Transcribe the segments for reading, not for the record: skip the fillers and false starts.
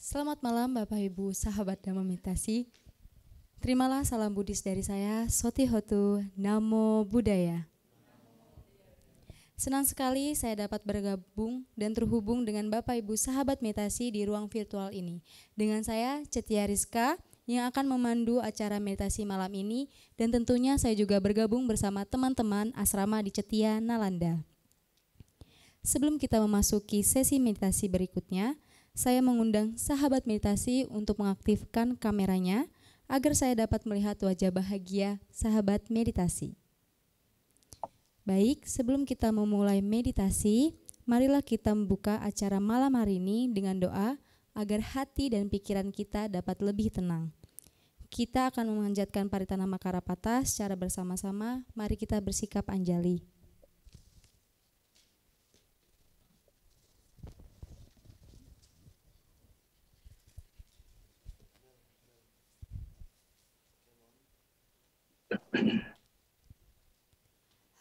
Selamat malam Bapak Ibu sahabat Dhamma Meditasi. Terimalah salam Buddhis dari saya, Soti Hotu, Namo Buddhaya. Senang sekali saya dapat bergabung dan terhubung dengan Bapak Ibu sahabat meditasi di ruang virtual ini. Dengan saya, Cetia Rizka, yang akan memandu acara meditasi malam ini, dan tentunya saya juga bergabung bersama teman-teman asrama di Cetia, Nalanda. Sebelum kita memasuki sesi meditasi berikutnya, saya mengundang sahabat meditasi untuk mengaktifkan kameranya agar saya dapat melihat wajah bahagia sahabat meditasi. Baik, sebelum kita memulai meditasi, marilah kita membuka acara malam hari ini dengan doa agar hati dan pikiran kita dapat lebih tenang. Kita akan memanjatkan Paritana Makarapata secara bersama-sama. Mari kita bersikap anjali.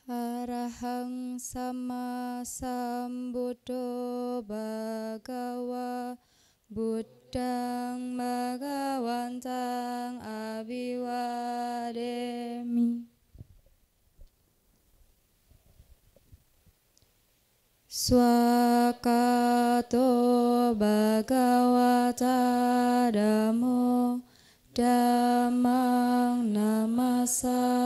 Arahang sama sambuddho bhagawa buddhang bhagawantang abhiwademi. Swakato bhagavata dhammo dhammang namasami.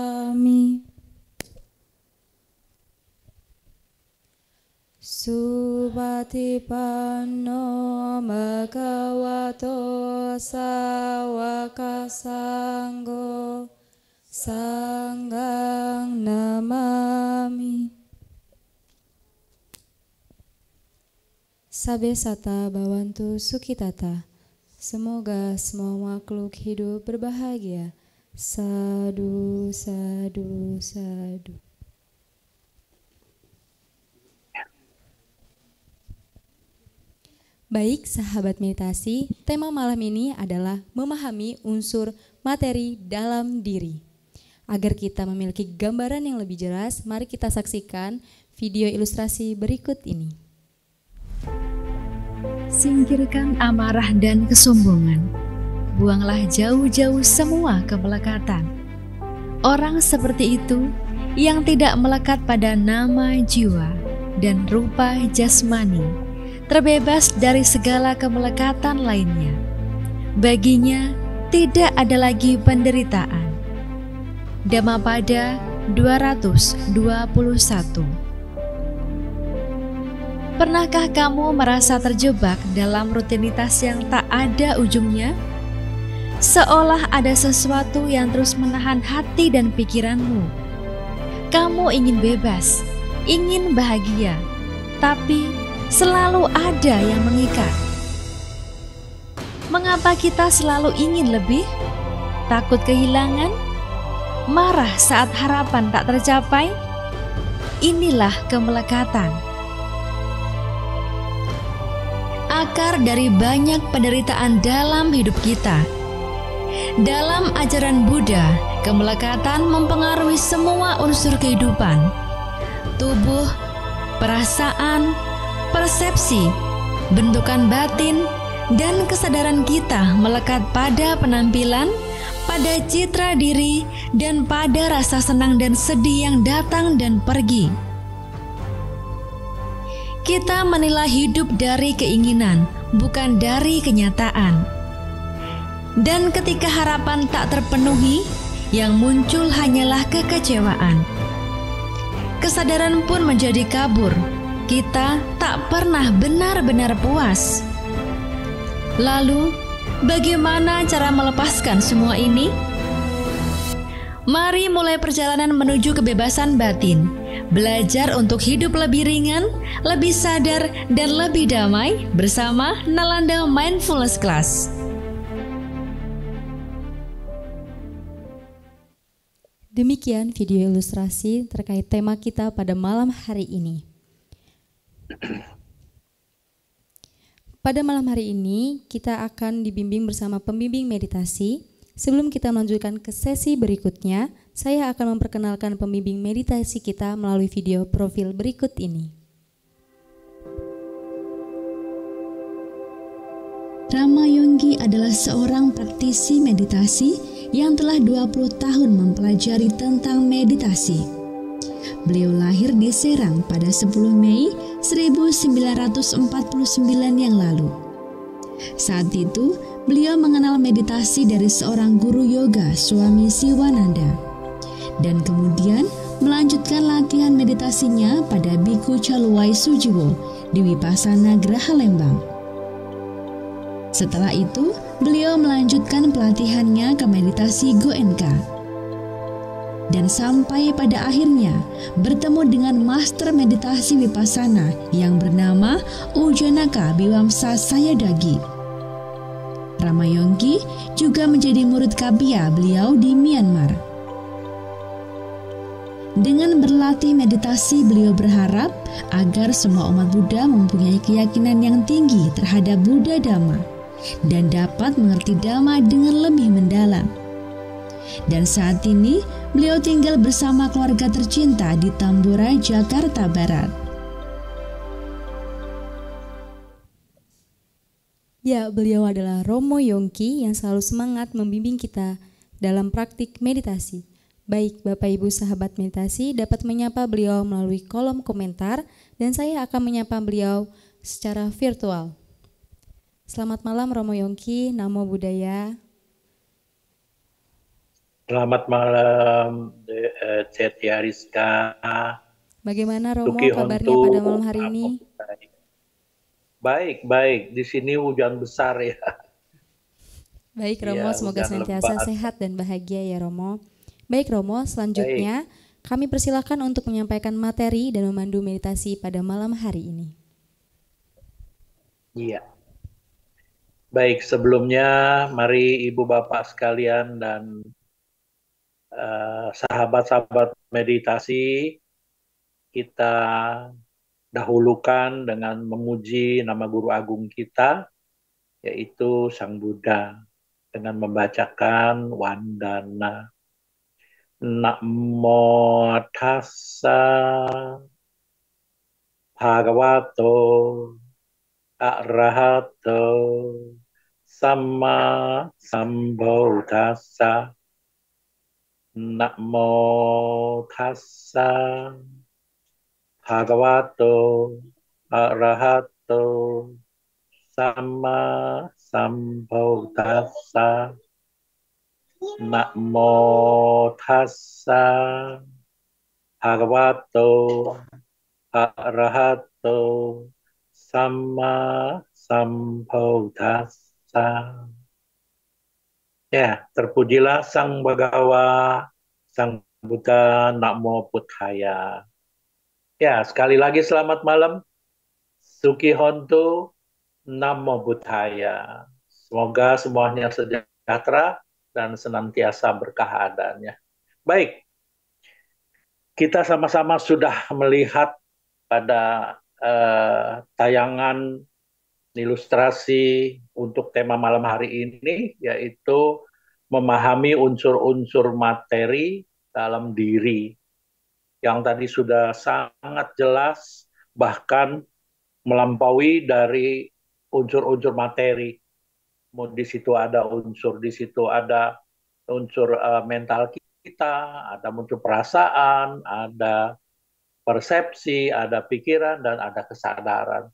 Supatipanno bhagavato sawaka sanggo sanghang namami. Sabe sata bhavantu sukhitata. Semoga semua makhluk hidup berbahagia. Sadu, sadu, sadu. Baik sahabat meditasi, tema malam ini adalah memahami unsur materi dalam diri. Agar kita memiliki gambaran yang lebih jelas, mari kita saksikan video ilustrasi berikut ini. Singkirkan amarah dan kesombongan. Buanglah jauh-jauh semua kemelekatan. Orang seperti itu yang tidak melekat pada nama jiwa dan rupa jasmani, terbebas dari segala kemelekatan lainnya. Baginya tidak ada lagi penderitaan. Dhammapada 221. Pernahkah kamu merasa terjebak dalam rutinitas yang tak ada ujungnya? Seolah ada sesuatu yang terus menahan hati dan pikiranmu. Kamu ingin bebas, ingin bahagia, tapi selalu ada yang mengikat. Mengapa kita selalu ingin lebih? Takut kehilangan? Marah saat harapan tak tercapai? Inilah kemelekatan. Akar dari banyak penderitaan dalam hidup kita. Dalam ajaran Buddha, kemelekatan mempengaruhi semua unsur kehidupan. Tubuh, perasaan, persepsi, bentukan batin, dan kesadaran kita melekat pada penampilan, pada citra diri, dan pada rasa senang dan sedih yang datang dan pergi. Kita menilai hidup dari keinginan, bukan dari kenyataan. Dan ketika harapan tak terpenuhi, yang muncul hanyalah kekecewaan. Kesadaran pun menjadi kabur. Kita tak pernah benar-benar puas. Lalu, bagaimana cara melepaskan semua ini? Mari mulai perjalanan menuju kebebasan batin. Belajar untuk hidup lebih ringan, lebih sadar, dan lebih damai bersama Nalanda Mindfulness Class. Demikian video ilustrasi terkait tema kita pada malam hari ini. Pada malam hari ini kita akan dibimbing bersama pembimbing meditasi. Sebelum kita melanjutkan ke sesi berikutnya, saya akan memperkenalkan pembimbing meditasi kita melalui video profil berikut ini. Rama Yonggi adalah seorang praktisi meditasi yang telah 20 tahun mempelajari tentang meditasi. Beliau lahir di Serang pada 10 Mei 1949 yang lalu. Saat itu, beliau mengenal meditasi dari seorang guru yoga, Swami Siwananda, dan kemudian melanjutkan latihan meditasinya pada Biku Caluwai Sujiwo di Wipasana Graha Lembang. Setelah itu, beliau melanjutkan pelatihannya ke meditasi Goenka. Dan sampai pada akhirnya bertemu dengan master meditasi Vipassana yang bernama Ujanaka Biwamsa Sayadagi. Rama Yonggi juga menjadi murid Kapia beliau di Myanmar. Dengan berlatih meditasi, beliau berharap agar semua umat Buddha mempunyai keyakinan yang tinggi terhadap Buddha Dhamma dan dapat mengerti Dhamma dengan lebih mendalam. Dan saat ini, beliau tinggal bersama keluarga tercinta di Tambora, Jakarta Barat. Ya, beliau adalah Romo Yongki yang selalu semangat membimbing kita dalam praktik meditasi. Baik, Bapak Ibu sahabat meditasi dapat menyapa beliau melalui kolom komentar dan saya akan menyapa beliau secara virtual. Selamat malam Romo Yongki, Namo Buddhaya. Selamat malam Cetya Rizka. Bagaimana Romo Suki kabarnya Hontu, pada malam hari ini? Baik. Di sini hujan besar ya. Baik Romo, Ya, semoga hujan senantiasa lebat. sehat dan bahagia ya Romo. Baik Romo, selanjutnya kami persilakan untuk menyampaikan materi dan memandu meditasi pada malam hari ini. Iya. Baik, sebelumnya mari Ibu Bapak sekalian dan sahabat-sahabat meditasi kita dahulukan dengan memuji nama Guru Agung kita, yaitu Sang Buddha, dengan membacakan Wandana. Namo tassa bhagavato arahato samma sambuddhassa. Namo tassa bhagavato arahato samma sambuddhassa. Namo tassa bhagavato arahato samma sambuddhassa. Ya, terpujilah Sang Bhagawa, Sang Buddha, Namo Buddhaya. Ya, sekali lagi selamat malam. Suki Hontu, Namo Buddhaya. Semoga semuanya sejahtera dan senantiasa berkah adanya. Baik, kita sama-sama sudah melihat pada tayangan ilustrasi untuk tema malam hari ini, yaitu memahami unsur-unsur materi dalam diri, yang tadi sudah sangat jelas, bahkan melampaui dari unsur-unsur materi. Di situ ada unsur mental kita, ada unsur perasaan, ada persepsi, ada pikiran, dan ada kesadaran.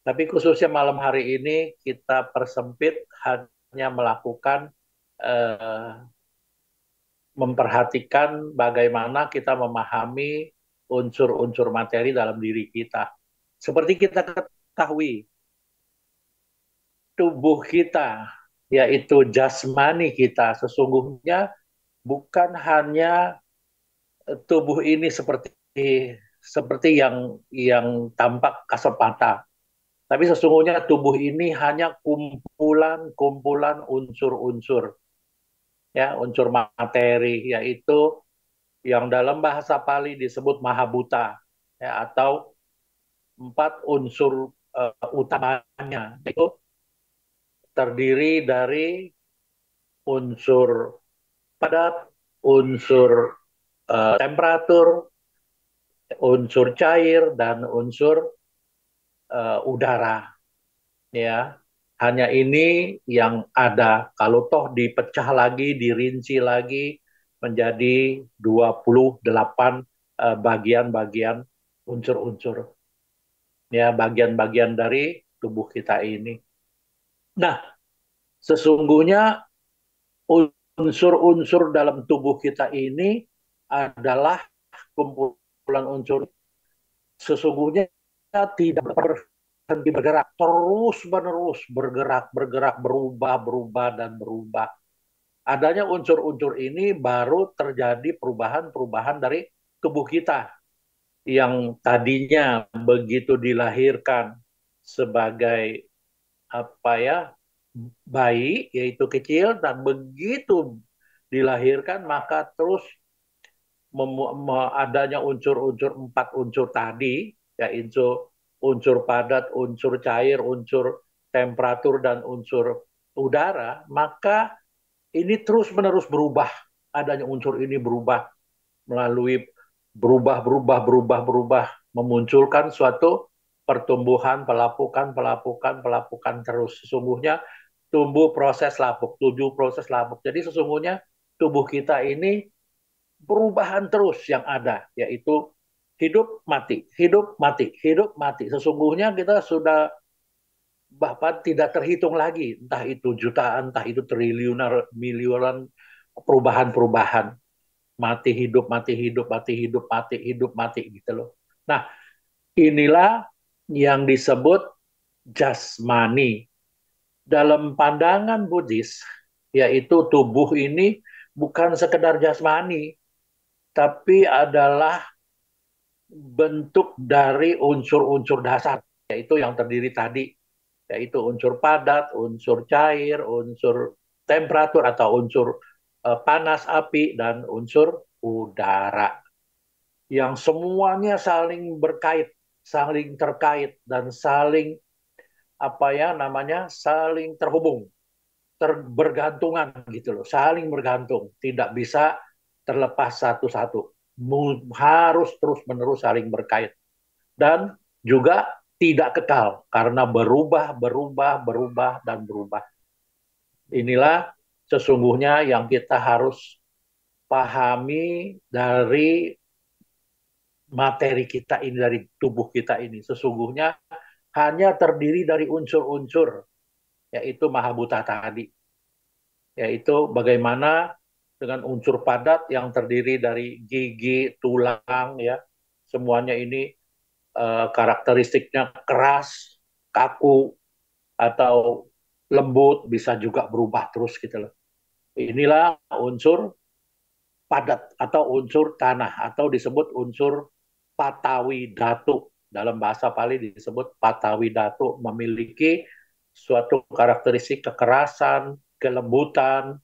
Tapi khususnya malam hari ini kita persempit hanya melakukan memperhatikan bagaimana kita memahami unsur-unsur materi dalam diri kita. Seperti kita ketahui, tubuh kita, yaitu jasmani kita, sesungguhnya bukan hanya tubuh ini seperti yang tampak kasat mata. Tapi sesungguhnya tubuh ini hanya kumpulan unsur-unsur, ya, unsur materi, yaitu yang dalam bahasa Pali disebut Mahabhuta, ya, atau 4 unsur utamanya, itu terdiri dari unsur padat, unsur temperatur, unsur cair, dan unsur udara, ya. Hanya ini yang ada. Kalau toh dipecah lagi, dirinci lagi menjadi 28 bagian-bagian unsur-unsur. Ya, bagian-bagian dari tubuh kita ini. Nah, sesungguhnya unsur-unsur dalam tubuh kita ini adalah kumpulan unsur. Sesungguhnya tidak berhenti bergerak, terus-menerus bergerak, bergerak, berubah, berubah, dan berubah. Adanya unsur-unsur ini baru terjadi perubahan-perubahan dari tubuh kita yang tadinya begitu dilahirkan sebagai apa ya, bayi, yaitu kecil, dan begitu dilahirkan maka terus adanya unsur-unsur, 4 unsur tadi, yaitu unsur padat, unsur cair, unsur temperatur, dan unsur udara, maka ini terus-menerus berubah. Adanya unsur ini berubah melalui berubah, memunculkan suatu pertumbuhan, pelapukan terus. Sesungguhnya tumbuh proses lapuk, tubuh proses lapuk. Jadi sesungguhnya tubuh kita ini perubahan terus yang ada, yaitu hidup mati, hidup mati, hidup mati. Sesungguhnya kita sudah bahkan tidak terhitung lagi, entah itu jutaan, entah itu triliunan, miliaran perubahan-perubahan, mati hidup, mati hidup, mati hidup, mati hidup, mati gitu loh. Nah, inilah yang disebut jasmani. Dalam pandangan Buddhis, yaitu tubuh ini bukan sekedar jasmani, tapi adalah bentuk dari unsur-unsur dasar, yaitu yang terdiri tadi, yaitu unsur padat, unsur cair, unsur temperatur atau unsur panas api, dan unsur udara. Yang semuanya saling berkait, saling terkait, dan saling saling terhubung, bergantungan gitu loh, saling bergantung, tidak bisa terlepas satu-satu, harus terus-menerus saling berkait, dan juga tidak kekal karena berubah, berubah, berubah, dan berubah. Inilah sesungguhnya yang kita harus pahami dari materi kita ini, dari tubuh kita ini. Sesungguhnya hanya terdiri dari unsur-unsur, yaitu Mahabhuta tadi. Yaitu bagaimana dengan unsur padat yang terdiri dari gigi, tulang, ya, semuanya ini karakteristiknya keras, kaku, atau lembut, bisa juga berubah terus gitu loh. Inilah unsur padat atau unsur tanah, atau disebut unsur patawi dhatu. Dalam bahasa Pali disebut patawi dhatu, memiliki suatu karakteristik kekerasan, kelembutan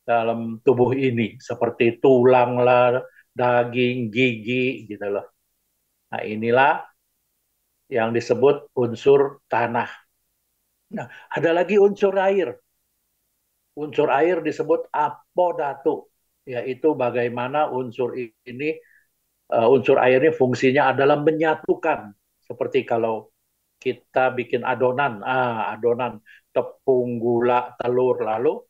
dalam tubuh ini, seperti tulang lah, daging, gigi, gitu loh. Nah, inilah yang disebut unsur tanah. Nah, ada lagi unsur air. Unsur air disebut apodhatu, yaitu bagaimana unsur ini, unsur air ini fungsinya adalah menyatukan. Seperti kalau kita bikin adonan, adonan tepung, gula, telur, lalu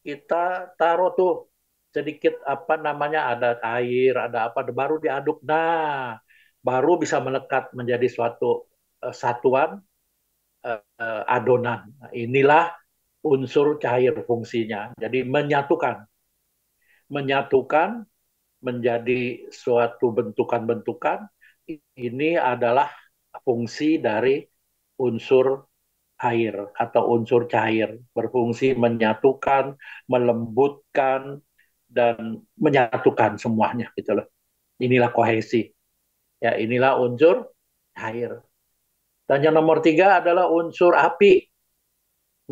kita taruh tuh sedikit ada air, ada apa, baru diaduk. Nah, baru bisa melekat menjadi suatu satuan adonan. Nah, inilah unsur cair fungsinya. Jadi menyatukan menjadi suatu bentukan-bentukan. Ini adalah fungsi dari unsur air atau unsur cair, berfungsi menyatukan, melembutkan, dan menyatukan semuanya gitu loh. Inilah kohesi. Ya, inilah unsur air. Dan yang nomor 3 adalah unsur api.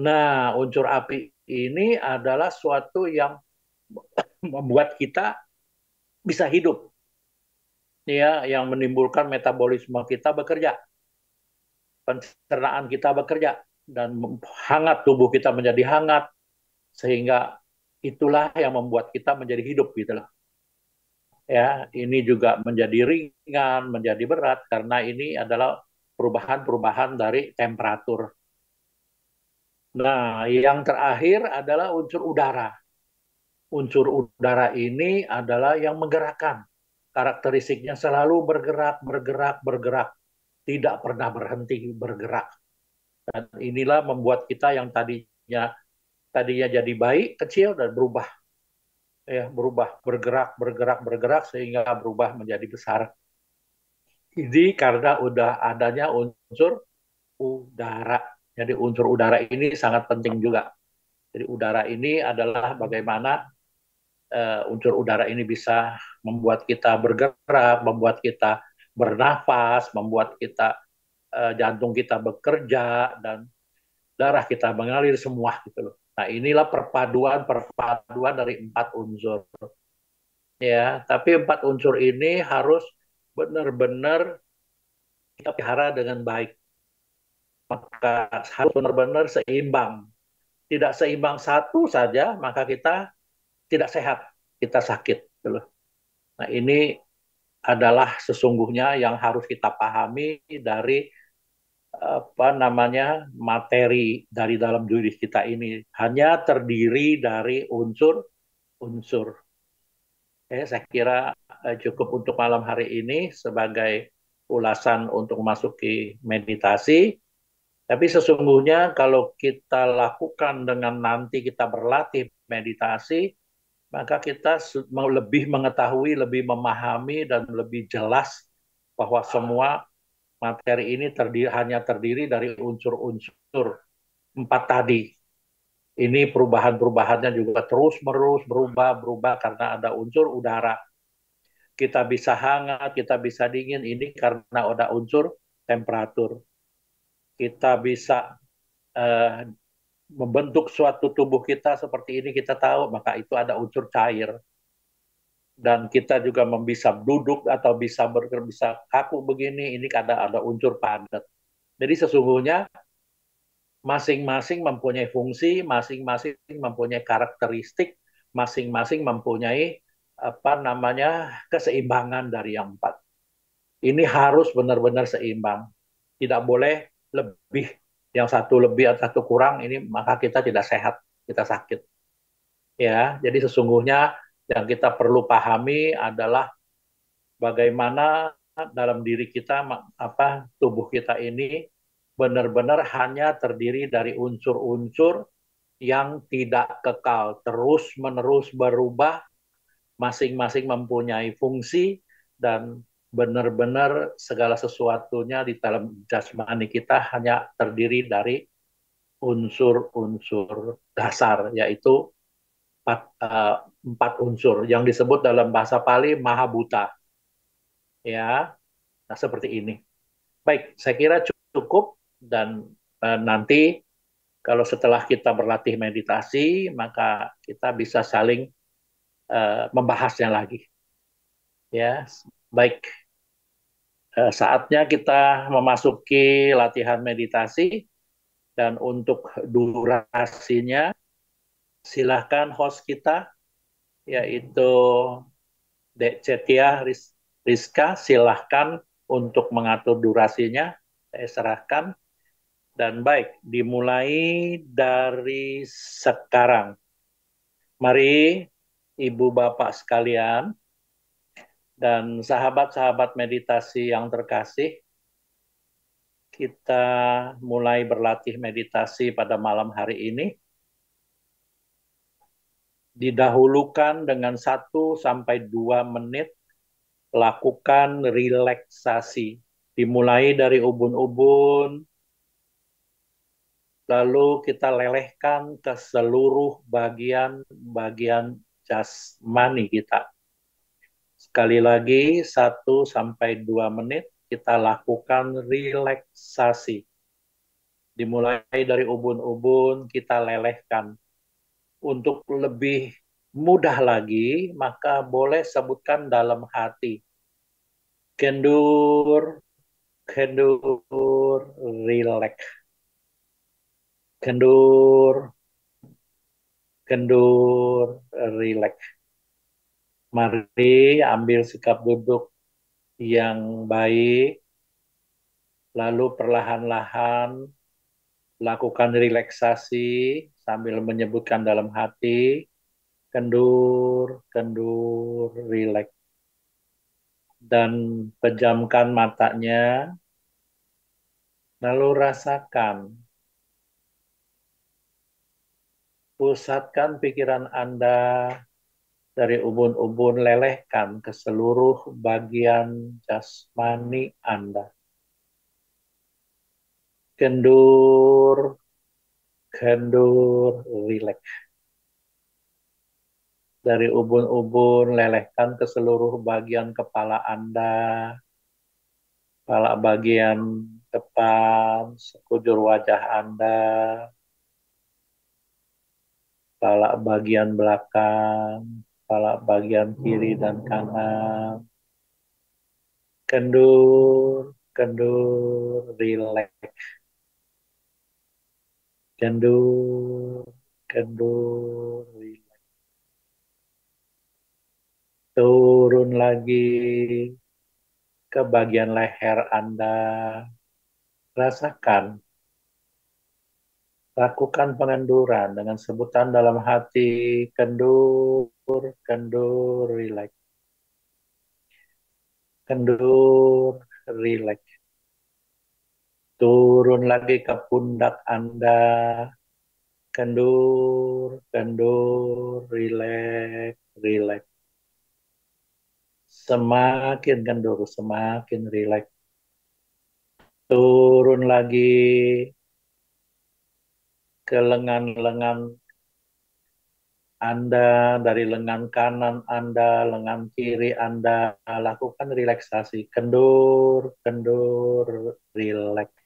Nah, unsur api ini adalah suatu yang membuat kita bisa hidup, ya, yang menimbulkan metabolisme kita bekerja, pencernaan kita bekerja, dan hangat, tubuh kita menjadi hangat, sehingga itulah yang membuat kita menjadi hidup gitu loh. Ya, ini juga menjadi ringan, menjadi berat karena ini adalah perubahan-perubahan dari temperatur. Nah, yang terakhir adalah unsur udara. Unsur udara ini adalah yang menggerakkan. Karakteristiknya selalu bergerak, bergerak, bergerak. Tidak pernah berhenti bergerak. Dan inilah membuat kita yang tadinya jadi bayi kecil dan berubah, ya, berubah, bergerak, bergerak, bergerak sehingga berubah menjadi besar. Ini karena udah adanya unsur udara. Jadi unsur udara ini sangat penting juga. Jadi udara ini adalah bagaimana unsur udara ini bisa membuat kita bergerak, membuat kita bernafas, membuat kita jantung kita bekerja dan darah kita mengalir semua gitu loh. Nah, inilah perpaduan dari 4 unsur. Ya, tapi 4 unsur ini harus benar-benar kita pelihara dengan baik. Maka harus benar-benar seimbang. Tidak seimbang satu saja, maka kita tidak sehat, kita sakit. Gitu loh. Nah, ini adalah sesungguhnya yang harus kita pahami dari materi dari dalam diri kita ini hanya terdiri dari unsur-unsur. Saya kira cukup untuk malam hari ini sebagai ulasan untuk memasuki meditasi. Tapi sesungguhnya kalau kita lakukan dengan nanti kita berlatih meditasi, maka kita lebih mengetahui, lebih memahami, dan lebih jelas bahwa semua materi ini hanya terdiri dari unsur-unsur 4 tadi. Ini perubahan-perubahannya juga terus-menerus berubah-berubah karena ada unsur udara. Kita bisa hangat, kita bisa dingin, ini karena ada unsur temperatur. Kita bisa membentuk suatu tubuh kita seperti ini, kita tahu, maka itu ada unsur cair. Dan kita juga bisa duduk atau bisa kaku begini, ini ada unsur padat. Jadi sesungguhnya masing-masing mempunyai fungsi, masing-masing mempunyai karakteristik, masing-masing mempunyai keseimbangan dari yang 4. Ini harus benar-benar seimbang. Tidak boleh lebih, yang satu lebih atau satu kurang, ini maka kita tidak sehat, kita sakit. Ya, jadi sesungguhnya yang kita perlu pahami adalah bagaimana dalam diri kita, tubuh kita ini benar-benar hanya terdiri dari unsur-unsur yang tidak kekal, terus-menerus berubah, masing-masing mempunyai fungsi, dan benar-benar segala sesuatunya di dalam jasmani kita hanya terdiri dari unsur-unsur dasar, yaitu 4 unsur yang disebut dalam bahasa Pali Mahabhuta. Ya, nah seperti ini. Baik, saya kira cukup, dan nanti kalau setelah kita berlatih meditasi, maka kita bisa saling membahasnya lagi. Ya, baik. Saatnya kita memasuki latihan meditasi, dan untuk durasinya silahkan host kita, yaitu Dek Cetia Rizka, silahkan untuk mengatur durasinya, saya serahkan. Dan baik, dimulai dari sekarang. Mari Ibu Bapak sekalian dan sahabat-sahabat meditasi yang terkasih, kita mulai berlatih meditasi pada malam hari ini. Didahulukan dengan 1-2 menit, lakukan relaksasi. Dimulai dari ubun-ubun, lalu kita lelehkan ke seluruh bagian jasmani kita. Sekali lagi, 1-2 menit, kita lakukan relaksasi. Dimulai dari ubun-ubun, kita lelehkan. Untuk lebih mudah lagi, maka boleh sebutkan dalam hati. Kendur, kendur, relax. Kendur, kendur, relax. Mari ambil sikap duduk yang baik, lalu perlahan-lahan Lakukan relaksasi sambil menyebutkan dalam hati, kendur, kendur, rileks. Dan pejamkan matanya, lalu rasakan, pusatkan pikiran Anda dari ubun-ubun, lelehkan ke seluruh bagian jasmani Anda. Kendur, kendur, rileks. Dari ubun-ubun, lelehkan ke seluruh bagian kepala Anda, kepala bagian depan, sekujur wajah Anda, kepala bagian belakang, kepala bagian kiri dan kanan. Kendur, kendur, rileks. Kendur, kendur, rileks. Turun lagi ke bagian leher Anda. Rasakan. Lakukan pengenduran dengan sebutan dalam hati, kendur, kendur, rileks. Kendur, rileks. Turun lagi ke pundak Anda. Kendur, kendur, rileks, rileks. Semakin kendur, semakin rileks. Turun lagi ke lengan-lengan Anda, dari lengan kanan Anda, lengan kiri Anda. Lakukan relaksasi. Kendur, kendur, rileks.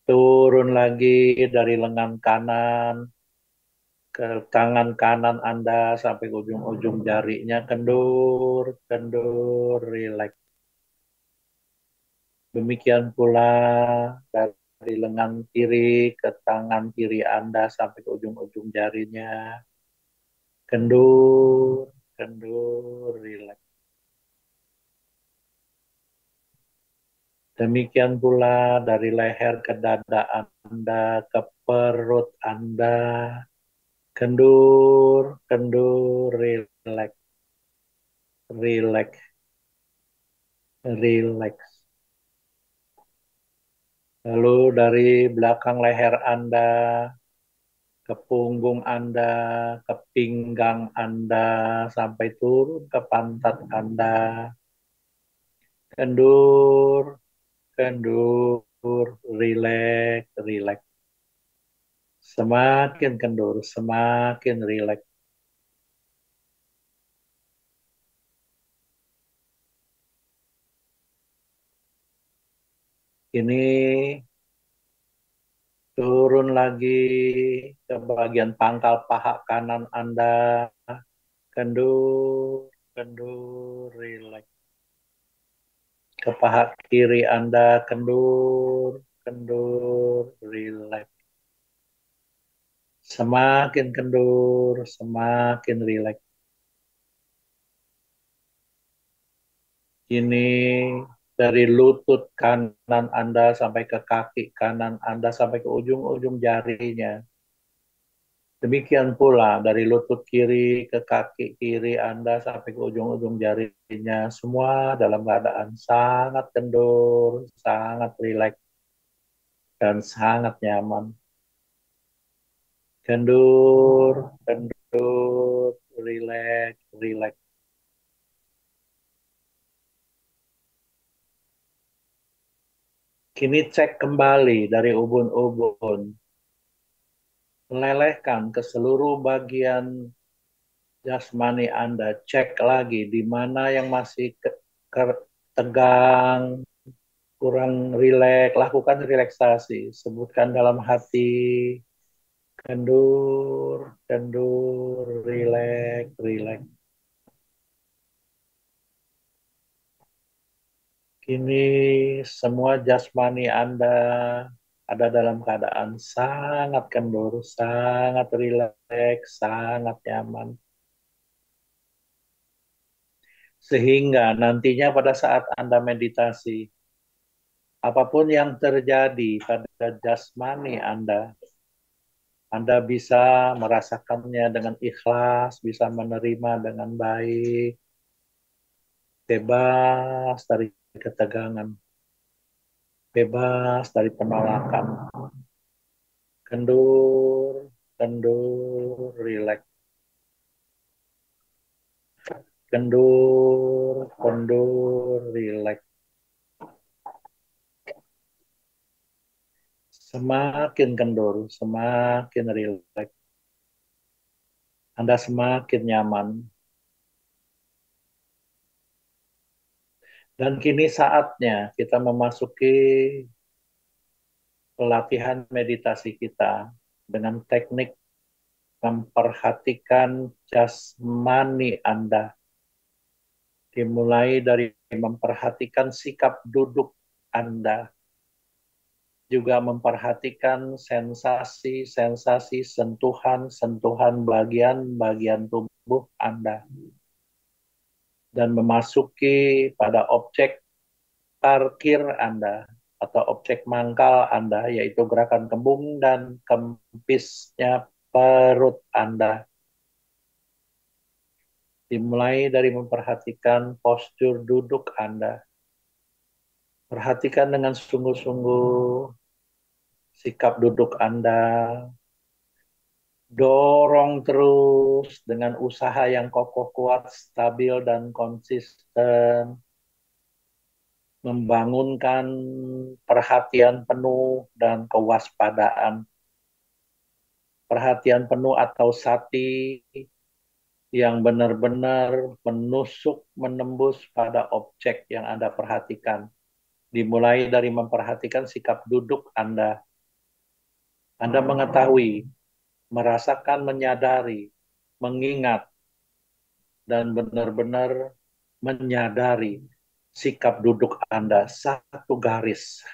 Turun lagi dari lengan kanan ke tangan kanan Anda sampai ke ujung-ujung jarinya. Kendur, kendur, rileks. Demikian pula dari lengan kiri ke tangan kiri Anda sampai ke ujung-ujung jarinya. Kendur, kendur, rileks. Demikian pula dari leher ke dada Anda, ke perut Anda. Kendur, kendur, rileks, rileks, rileks. Lalu dari belakang leher Anda, ke punggung Anda, ke pinggang Anda, sampai turun ke pantat Anda. Kendur, kendur, rileks, rileks. Semakin kendur, semakin rileks. Ini turun lagi ke bagian pangkal paha kanan Anda. Kendur, kendur, rileks. Ke paha kiri Anda, kendur, kendur, rileks. Semakin kendur, semakin rileks. Ini dari lutut kanan Anda sampai ke kaki kanan Anda, sampai ke ujung-ujung jarinya. Demikian pula dari lutut kiri ke kaki kiri Anda sampai ke ujung-ujung jarinya. Semua dalam keadaan sangat kendur, sangat rileks, dan sangat nyaman. Kendur, kendur, rileks, rileks. Kini cek kembali dari ubun-ubun. Melelehkan ke seluruh bagian jasmani Anda. Cek lagi di mana yang masih tegang, kurang rileks. Lakukan relaksasi. Sebutkan dalam hati. Kendur, kendur, rileks, rileks. Kini semua jasmani Anda ada dalam keadaan sangat kendur, sangat rileks, sangat nyaman. Sehingga nantinya pada saat Anda meditasi, apapun yang terjadi pada jasmani Anda bisa merasakannya dengan ikhlas, bisa menerima dengan baik, bebas dari ketegangan, bebas dari penolakan, kendur, kendur, rileks, kendur, kendur, rileks. Semakin kendur, semakin rileks. Anda semakin nyaman. Dan kini saatnya kita memasuki pelatihan meditasi kita dengan teknik memperhatikan jasmani Anda. Dimulai dari memperhatikan sikap duduk Anda, juga memperhatikan sensasi-sensasi sentuhan-sentuhan bagian-bagian tubuh Anda, dan memasuki pada objek parkir Anda atau objek mangkal Anda, yaitu gerakan kembung dan kempisnya perut Anda. Dimulai dari memperhatikan postur duduk Anda. Perhatikan dengan sungguh-sungguh sikap duduk Anda. Dorong terus dengan usaha yang kokoh, kuat, stabil, dan konsisten. Membangunkan perhatian penuh dan kewaspadaan. Perhatian penuh atau sati yang benar-benar menusuk, menembus pada objek yang Anda perhatikan. Dimulai dari memperhatikan sikap duduk Anda. Anda mengetahui, merasakan, menyadari, mengingat, dan benar-benar menyadari sikap duduk Anda satu garis.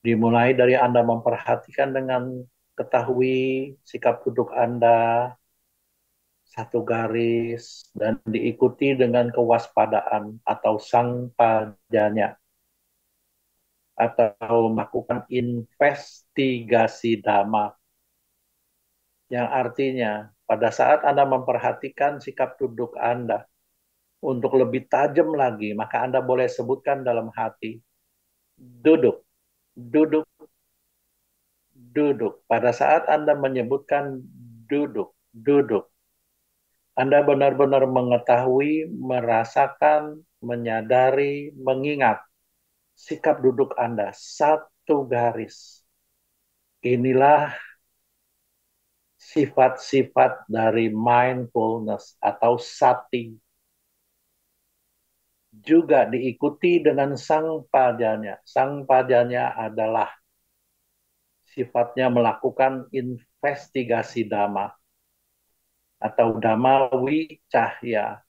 Dimulai dari Anda memperhatikan dengan ketahui sikap duduk Anda satu garis, dan diikuti dengan kewaspadaan atau sang pajanya, atau melakukan investigasi dhamma, yang artinya pada saat Anda memperhatikan sikap duduk Anda untuk lebih tajam lagi, maka Anda boleh sebutkan dalam hati, duduk, duduk, duduk. Pada saat Anda menyebutkan duduk, duduk, Anda benar-benar mengetahui, merasakan, menyadari, mengingat sikap duduk Anda satu garis. Inilah sifat-sifat dari mindfulness atau sati. Juga diikuti dengan sang pajanya. Sang pajanya adalah sifatnya melakukan investigasi dhamma atau dhamma wicahya.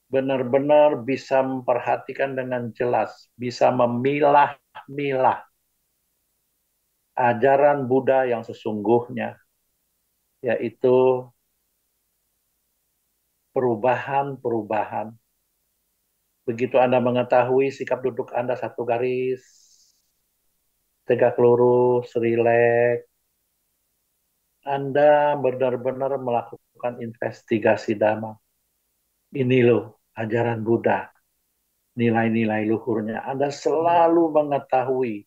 Benar-benar bisa memperhatikan dengan jelas, bisa memilah-milah ajaran Buddha yang sesungguhnya, yaitu perubahan-perubahan. Begitu Anda mengetahui sikap duduk Anda satu garis, tegak lurus, rileks, Anda benar-benar melakukan investigasi dhamma. Ini loh ajaran Buddha, nilai-nilai luhurnya. Anda selalu mengetahui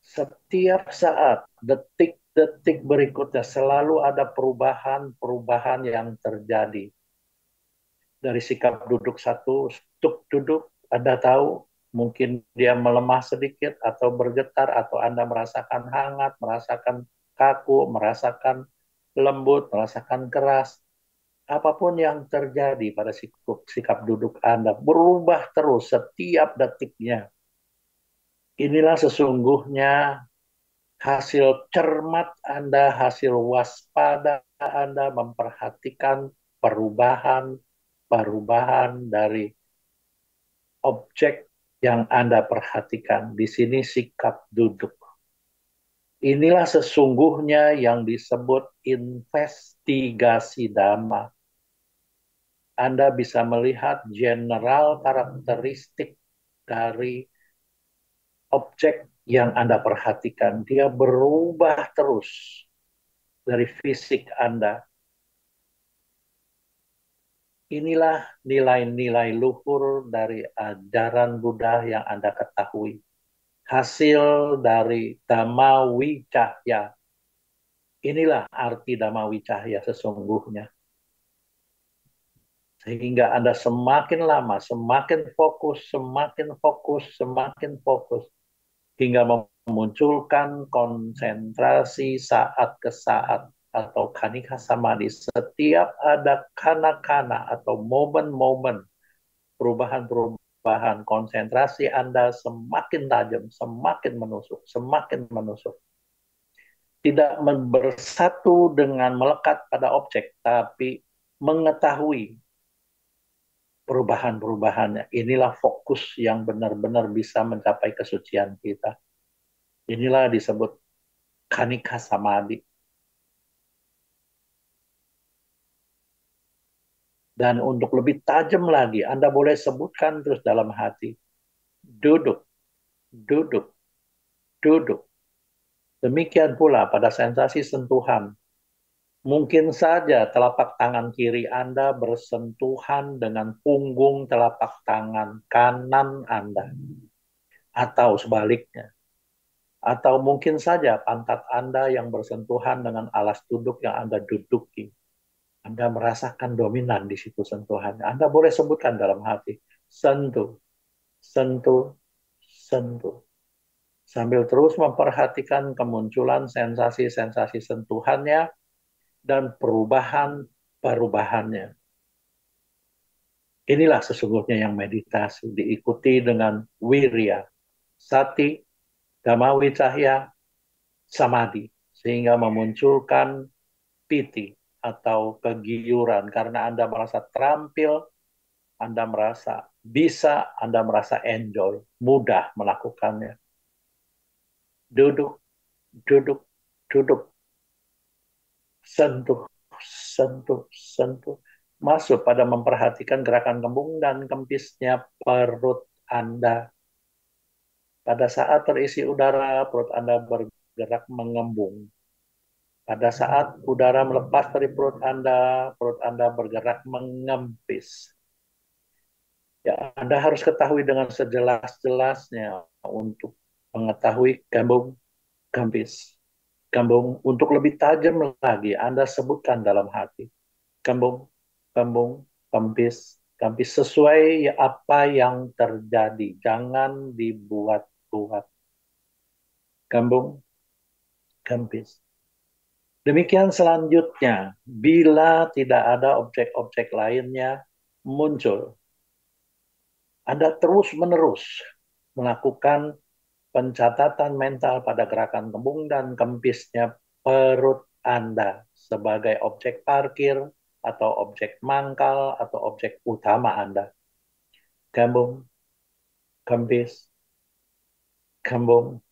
setiap saat, detik-detik berikutnya selalu ada perubahan-perubahan yang terjadi. Dari sikap duduk satu, stuk duduk, Anda tahu mungkin dia melemah sedikit atau bergetar, atau Anda merasakan hangat, merasakan kaku, merasakan lembut, merasakan keras. Apapun yang terjadi pada sikap duduk Anda berubah terus setiap detiknya. Inilah sesungguhnya hasil cermat Anda, hasil waspada Anda memperhatikan perubahan dari objek yang Anda perhatikan. Di sini sikap duduk. Inilah sesungguhnya yang disebut investigasi dhamma. Anda bisa melihat general karakteristik dari objek yang Anda perhatikan, dia berubah terus dari fisik Anda. Inilah nilai-nilai luhur dari ajaran Buddha yang Anda ketahui. Hasil dari Dhamma Wicahya. Inilah arti Dhamma Wicahya sesungguhnya. Sehingga Anda semakin lama, semakin fokus, semakin fokus, semakin fokus. Hingga memunculkan konsentrasi saat ke saat atau kanika samadhi. Setiap ada kana-kana atau momen-momen perubahan-perubahan, konsentrasi Anda semakin tajam, semakin menusuk, semakin menusuk. Tidak bersatu dengan melekat pada objek, tapi mengetahui perubahan-perubahannya. Inilah fokus yang benar-benar bisa mencapai kesucian kita. Inilah disebut kanika samadhi. Dan untuk lebih tajam lagi, Anda boleh sebutkan terus dalam hati. Duduk, duduk, duduk. Demikian pula pada sensasi sentuhan. Mungkin saja telapak tangan kiri Anda bersentuhan dengan punggung telapak tangan kanan Anda. Atau sebaliknya. Atau mungkin saja pantat Anda yang bersentuhan dengan alas duduk yang Anda duduki. Anda merasakan dominan di situ sentuhannya. Anda boleh sebutkan dalam hati. Sentuh, sentuh, sentuh. Sambil terus memperhatikan kemunculan sensasi-sensasi sentuhannya dan perubahan-perubahannya. Inilah sesungguhnya yang meditasi, diikuti dengan wirya, sati, dhamma wicahya, samadhi, sehingga memunculkan piti atau kegiuran karena Anda merasa terampil, Anda merasa bisa, Anda merasa enjoy, mudah melakukannya. Duduk, duduk, duduk. Sentuh, sentuh, sentuh. Masuk pada memperhatikan gerakan kembung dan kempisnya perut Anda. Pada saat terisi udara, perut Anda bergerak mengembung. Pada saat udara melepas dari perut Anda bergerak mengempis. Ya, Anda harus ketahui dengan sejelas-jelasnya untuk mengetahui kembung, kempis. Kembung, untuk lebih tajam lagi, Anda sebutkan dalam hati. Kembung, kembung, kempis, kempis. Sesuai apa yang terjadi. Jangan dibuat-buat. Kembung, kempis. Demikian selanjutnya, bila tidak ada objek-objek lainnya muncul, Anda terus-menerus melakukan pencatatan mental pada gerakan kembung dan kempisnya perut Anda sebagai objek parkir atau objek mangkal atau objek utama Anda. Kembung, kempis, kembung,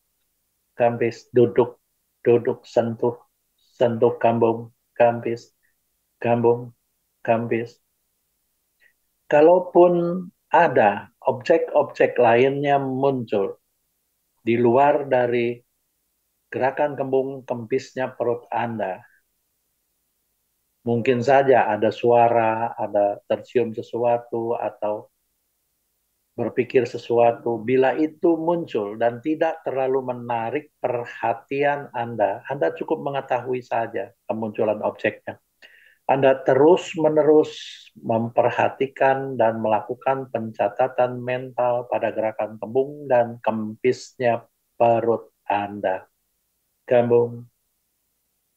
kempis, duduk, duduk, sentuh, sentuh, kembung, kempis, kembung, kempis. Kalaupun ada objek-objek lainnya muncul di luar dari gerakan kembung kempisnya perut Anda. Mungkin saja ada suara, ada tercium sesuatu, atau berpikir sesuatu. Bila itu muncul dan tidak terlalu menarik perhatian Anda cukup mengetahui saja kemunculan objeknya. Anda terus-menerus memperhatikan dan melakukan pencatatan mental pada gerakan kembung dan kempisnya perut Anda. Kembung,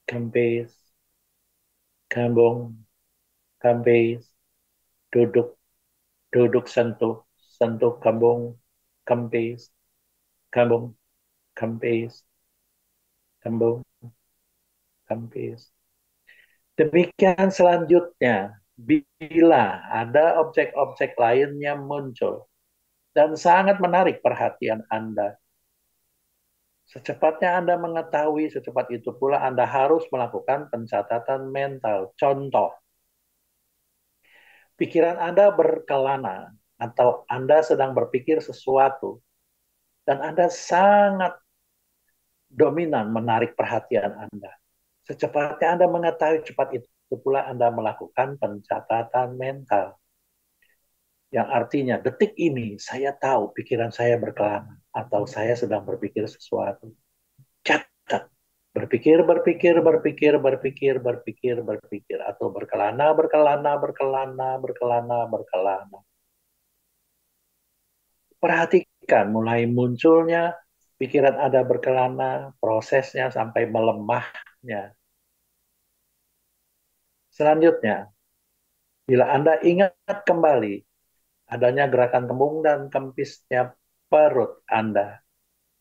kempis, kembung, kempis, duduk, duduk, sentuh, sentuh, kembung, kempis, kembung, kempis, kembung, kempis. Demikian selanjutnya, bila ada objek-objek lainnya muncul dan sangat menarik perhatian Anda, secepatnya Anda mengetahui, secepat itu pula Anda harus melakukan pencatatan mental. Contoh, pikiran Anda berkelana atau Anda sedang berpikir sesuatu. Dan Anda sangat dominan menarik perhatian Anda. Secepatnya Anda mengetahui, cepat itu pula Anda melakukan pencatatan mental. Yang artinya detik ini saya tahu pikiran saya berkelana atau saya sedang berpikir sesuatu. Catat. Berpikir, berpikir, berpikir, berpikir, berpikir, berpikir. Atau berkelana, berkelana, berkelana, berkelana, berkelana. Perhatikan mulai munculnya pikiran Anda berkelana, prosesnya sampai melemahnya. Selanjutnya, bila Anda ingat kembali adanya gerakan kembung dan kempisnya perut Anda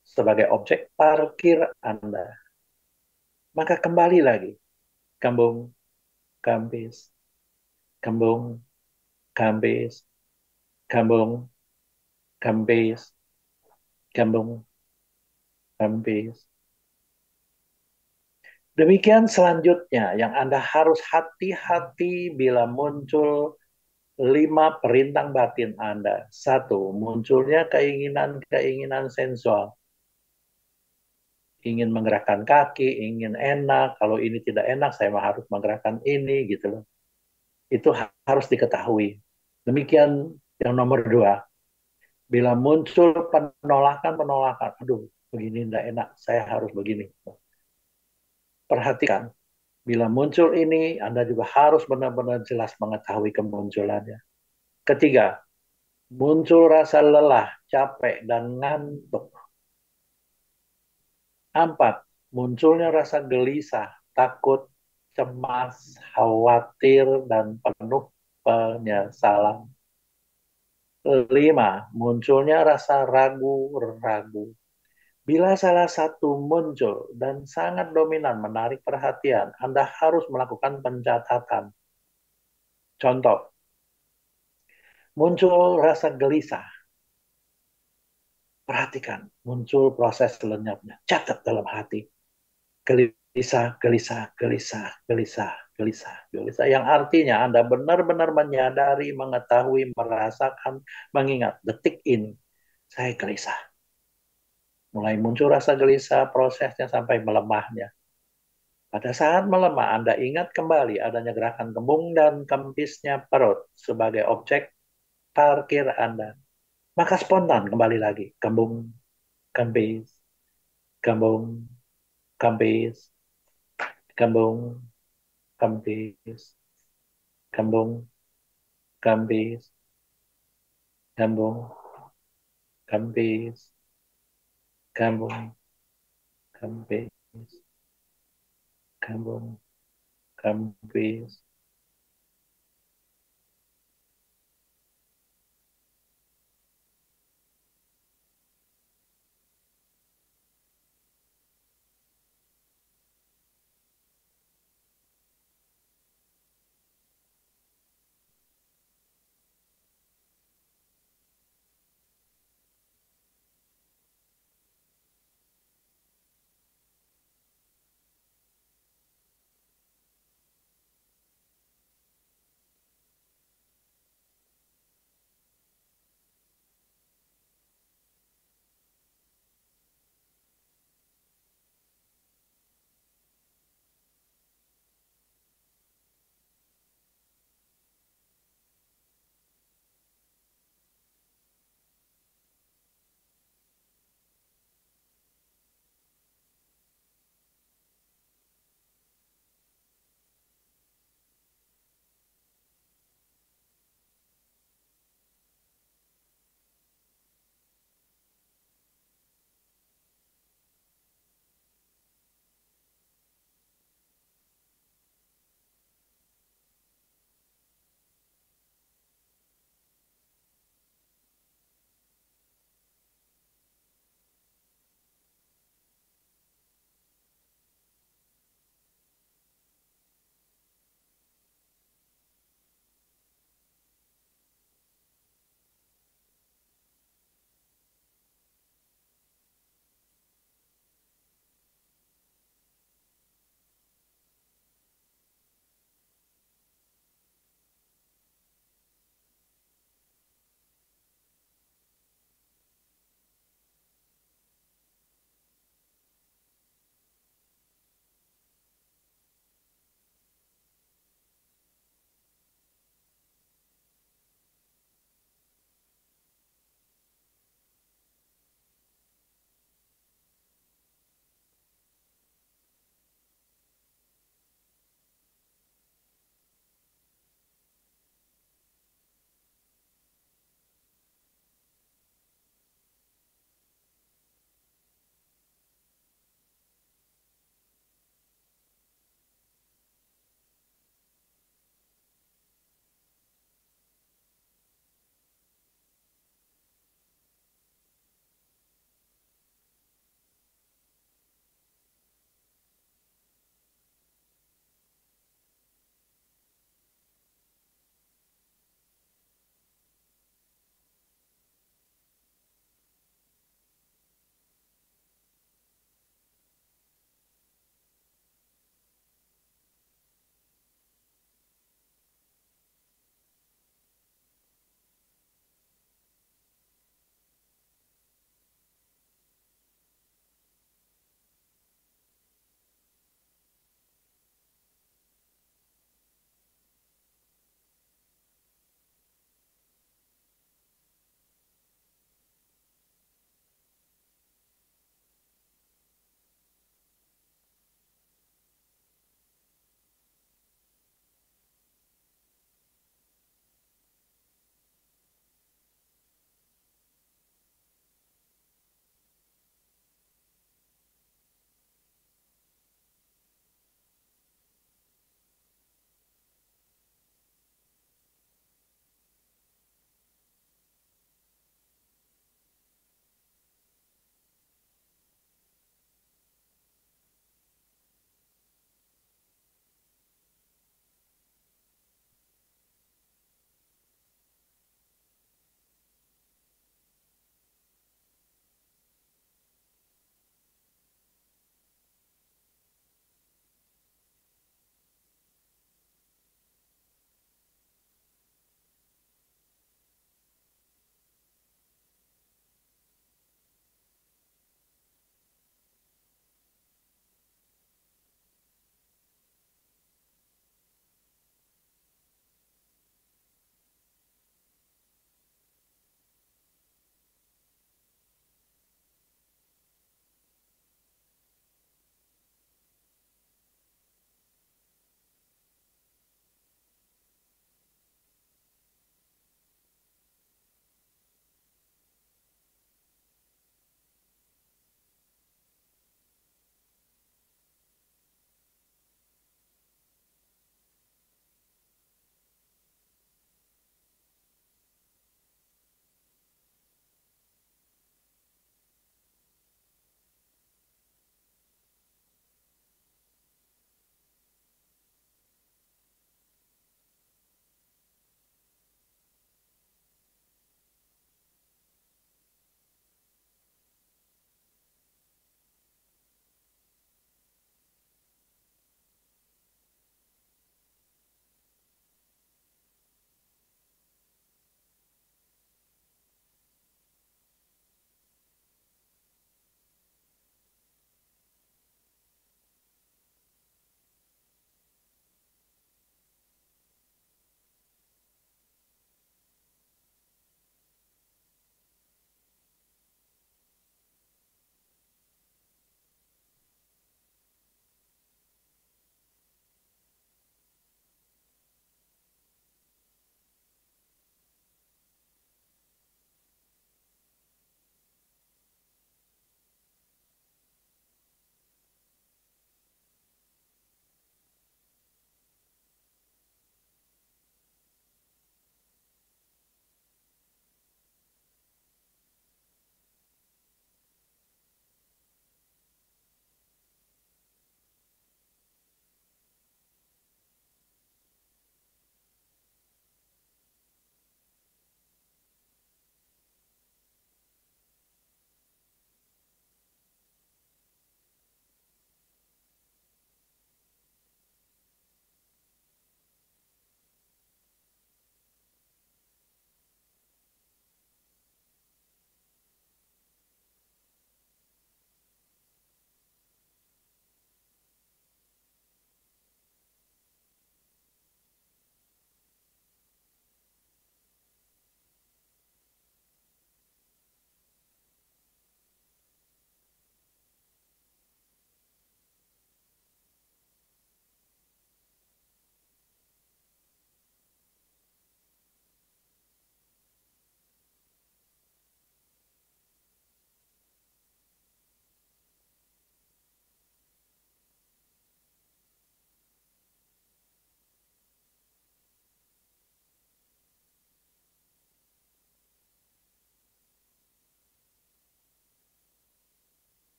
sebagai objek parkir Anda, maka kembali lagi. Kembung, kempis, kembung, kempis, kembung, kempis, kembung, kempis. Demikian selanjutnya yang Anda harus hati-hati bila muncul 5 perintang batin Anda. 1. Munculnya keinginan-keinginan sensual. Ingin menggerakkan kaki, ingin enak. Kalau ini tidak enak, saya harus menggerakkan ini, gitu loh. Itu harus diketahui. Demikian yang nomor 2. Bila muncul penolakan, aduh, begini tidak enak, saya harus begini. Perhatikan, bila muncul ini, Anda juga harus benar-benar jelas mengetahui kemunculannya. Ketiga, muncul rasa lelah, capek, dan ngantuk. 4, munculnya rasa gelisah, takut, cemas, khawatir, dan penuh penyesalan. 5, munculnya rasa ragu-ragu. Bila salah satu muncul dan sangat dominan menarik perhatian, Anda harus melakukan pencatatan. Contoh, muncul rasa gelisah. Perhatikan, muncul proses lenyapnya. Catat dalam hati. Gelisah, gelisah, gelisah, gelisah, gelisah, gelisah. Yang artinya Anda benar-benar menyadari, mengetahui, merasakan, mengingat detik ini saya gelisah. Mulai muncul rasa gelisah, prosesnya sampai melemahnya. Pada saat melemah, Anda ingat kembali adanya gerakan kembung dan kempisnya perut sebagai objek parkir Anda. Maka spontan kembali lagi. Kembung, kempis, kembung, kempis, kembung, kempis, kembung, kempis, kembung, kempis, kembung, kempis, kembung, kempis.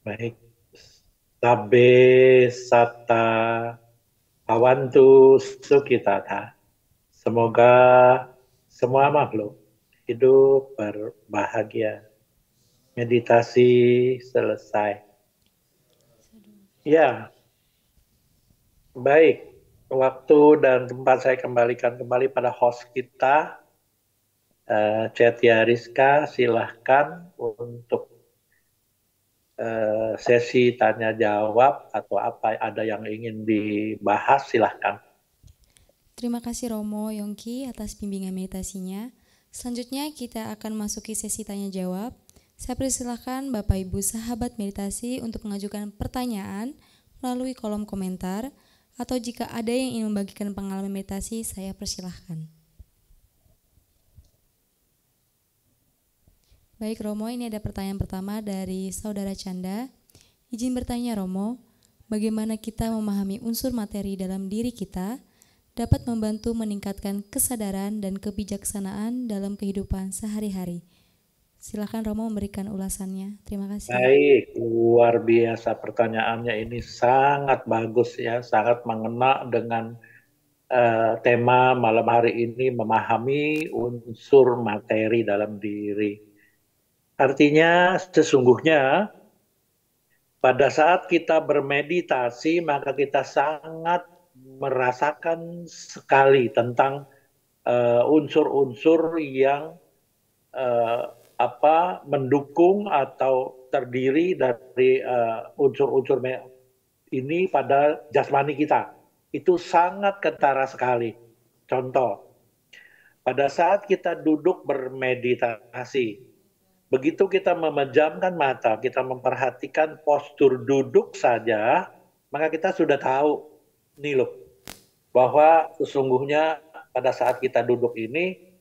Baik. Sabe sata awantu sukitata. Semoga semua makhluk hidup berbahagia. Meditasi selesai. Ya, baik. Waktu dan tempat saya kembalikan kembali pada host kita, Cetia Rizka. Silahkan untuk sesi tanya jawab atau apa ada yang ingin dibahas, silahkan. Terima kasih Romo Yongki atas bimbingan meditasinya. Selanjutnya kita akan masuki sesi tanya jawab. Saya persilahkan Bapak Ibu sahabat meditasi untuk mengajukan pertanyaan melalui kolom komentar, atau jika ada yang ingin membagikan pengalaman meditasi, saya persilahkan. Baik Romo, ini ada pertanyaan pertama dari Saudara Canda. Izin bertanya Romo, bagaimana kita memahami unsur materi dalam diri kita dapat membantu meningkatkan kesadaran dan kebijaksanaan dalam kehidupan sehari-hari? Silakan Romo memberikan ulasannya. Terima kasih. Baik, luar biasa pertanyaannya, ini sangat bagus ya, sangat mengena dengan tema malam hari ini, memahami unsur materi dalam diri. Artinya sesungguhnya pada saat kita bermeditasi maka kita sangat merasakan sekali tentang unsur-unsur yang mendukung atau terdiri dari unsur-unsur ini pada jasmani kita. Itu sangat kentara sekali. Contoh, pada saat kita duduk bermeditasi, begitu kita memejamkan mata, kita memperhatikan postur duduk saja, maka kita sudah tahu, nih loh, bahwa sesungguhnya pada saat kita duduk ini,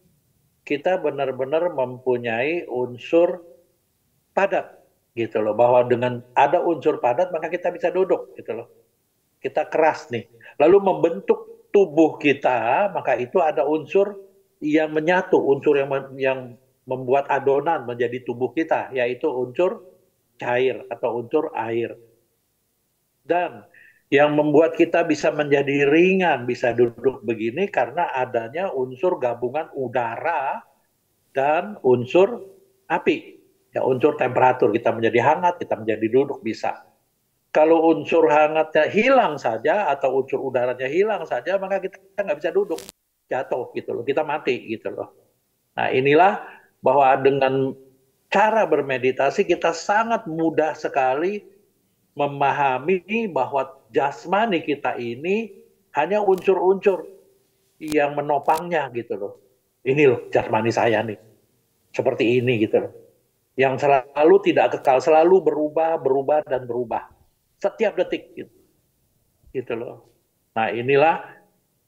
kita benar-benar mempunyai unsur padat, gitu loh. Bahwa dengan ada unsur padat, maka kita bisa duduk, gitu loh. Kita keras nih. Lalu membentuk tubuh kita, maka itu ada unsur yang menyatu, unsur yang membuat adonan menjadi tubuh kita, yaitu unsur cair atau unsur air. Dan yang membuat kita bisa menjadi ringan, bisa duduk begini karena adanya unsur gabungan udara dan unsur api. Ya, unsur temperatur, kita menjadi hangat, kita menjadi duduk bisa. Kalau unsur hangatnya hilang saja atau unsur udaranya hilang saja, maka kita nggak bisa duduk, jatuh gitu loh, kita mati gitu loh. Nah inilah bahwa dengan cara bermeditasi kita sangat mudah sekali memahami bahwa jasmani kita ini hanya unsur-unsur yang menopangnya gitu loh. Ini loh jasmani saya nih, seperti ini gitu loh. Yang selalu tidak kekal, selalu berubah dan berubah. Setiap detik gitu loh. Nah inilah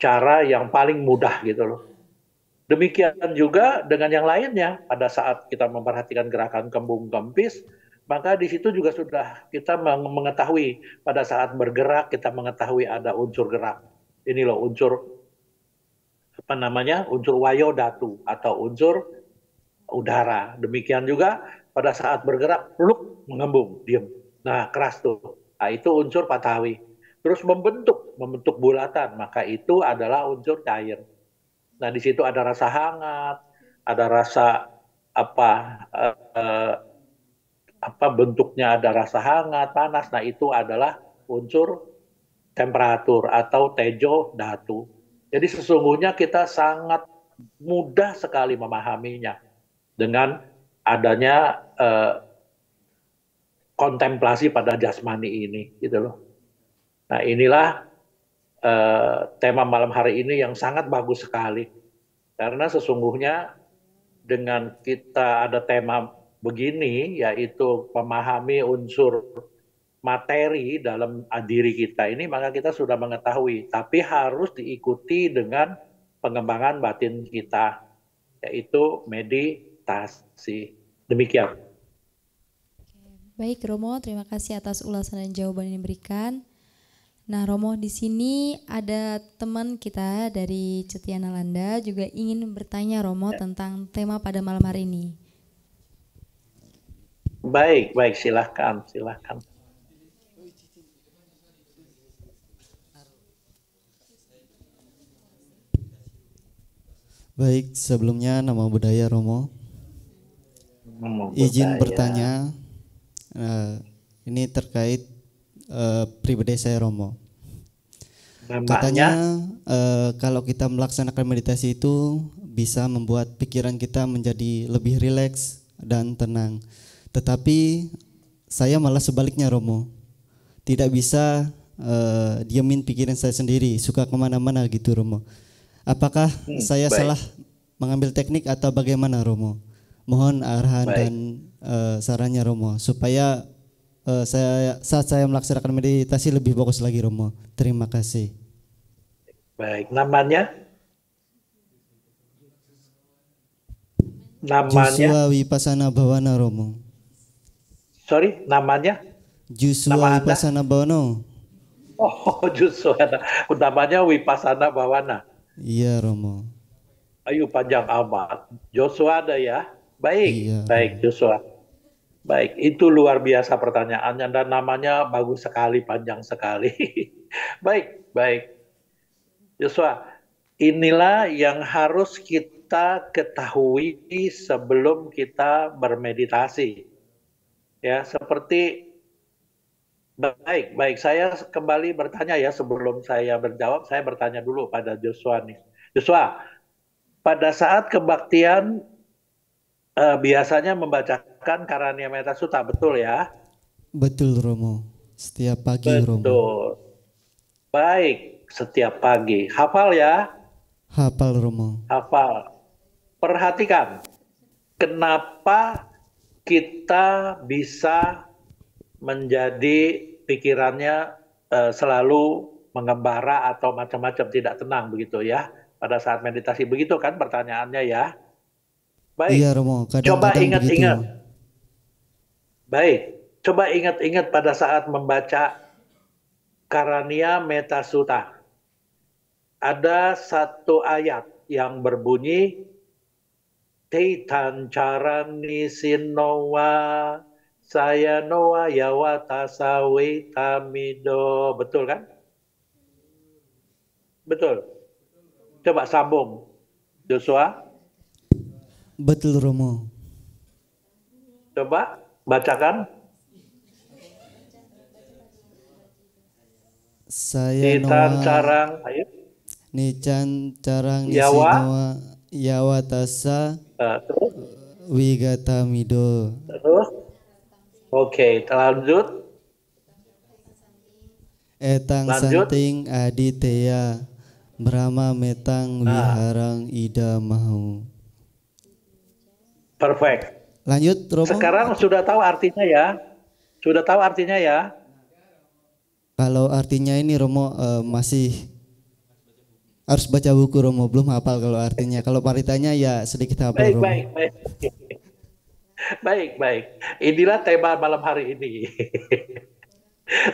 cara yang paling mudah gitu loh. Demikian juga dengan yang lainnya, pada saat kita memperhatikan gerakan kembung kempis, maka di situ juga sudah kita mengetahui pada saat bergerak kita mengetahui ada unsur gerak. Ini loh unsur unsur wayodatu atau unsur udara. Demikian juga pada saat bergerak, peluk mengembung, diam. Nah keras tuh. Nah, itu unsur patawi. Terus membentuk bulatan, maka itu adalah unsur cair. Nah di situ ada rasa hangat, ada rasa bentuknya ada rasa hangat, panas. Nah itu adalah unsur temperatur atau tejo datu. Jadi sesungguhnya kita sangat mudah sekali memahaminya dengan adanya kontemplasi pada jasmani ini, gitu loh. Nah inilah tema malam hari ini yang sangat bagus sekali, karena sesungguhnya dengan kita ada tema begini, yaitu memahami unsur materi dalam diri kita ini, maka kita sudah mengetahui, tapi harus diikuti dengan pengembangan batin kita, yaitu meditasi. Demikian. Baik Romo, terima kasih atas ulasan dan jawaban yang diberikan. Nah Romo, di sini ada teman kita dari Cetia Nalanda juga ingin bertanya Romo tentang tema pada malam hari ini. Baik, baik, silahkan, silahkan. Baik, sebelumnya nama budaya Romo. Izin bertanya, ini terkait pribadi saya Romo. Katanya kalau kita melaksanakan meditasi itu bisa membuat pikiran kita menjadi lebih rileks dan tenang. Tetapi saya malah sebaliknya Romo, tidak bisa diamin pikiran saya sendiri, suka kemana-mana gitu Romo. Apakah saya salah mengambil teknik atau bagaimana Romo? Mohon arahan dan sarannya Romo supaya saat saya melaksanakan meditasi lebih fokus lagi Romo. Terima kasih. Baik, namanya? Jusua Vipassana Bhavana Romo. Sorry, namanya? Jusua Vipassana Bhavana. Oh, Jusua. Namanya Vipassana Bhavana. Iya Romo. Ayo panjang amat. Joshua ada ya? Baik, iya, baik Joshua. Baik, itu luar biasa pertanyaannya dan namanya bagus sekali, panjang sekali. Baik, baik. Joshua, inilah yang harus kita ketahui sebelum kita bermeditasi. Ya, seperti baik. Saya kembali bertanya ya, sebelum saya berjawab, saya bertanya dulu pada Joshua nih. Joshua, pada saat kebaktian biasanya membacakan Karania Metta Sutta, betul ya? Betul Romo, setiap pagi Romo. Betul. Baik, setiap pagi. Hafal ya? Hafal Romo. Hafal. Perhatikan, kenapa kita bisa menjadi pikirannya selalu mengembara atau macam-macam tidak tenang begitu ya pada saat meditasi, begitu kan pertanyaannya ya? Baik. Iya Romo, coba ingat-ingat. Baik, coba ingat-ingat pada saat membaca Karania Metta Sutta. Ada satu ayat yang berbunyi Teitan carani sinowa saya noa yawatasa wetamido. Betul kan? Betul. Coba sambung, Joshua. Betul Romo. Coba bacakan. Saya Nican carang, ayo. Nican carang nisinoa yawatasa wigatamido. Terus? Oke, lanjut. Etang santing aditeya Brahma metang wiharang ida mau. Perfect. Lanjut Romo. Sekarang sudah tahu artinya ya? Sudah tahu artinya ya? Kalau artinya ini Romo masih harus baca buku Romo, belum hafal kalau artinya. Kalau paritanya ya sedikit hafal Romo. Baik. Baik. Inilah tema malam hari ini.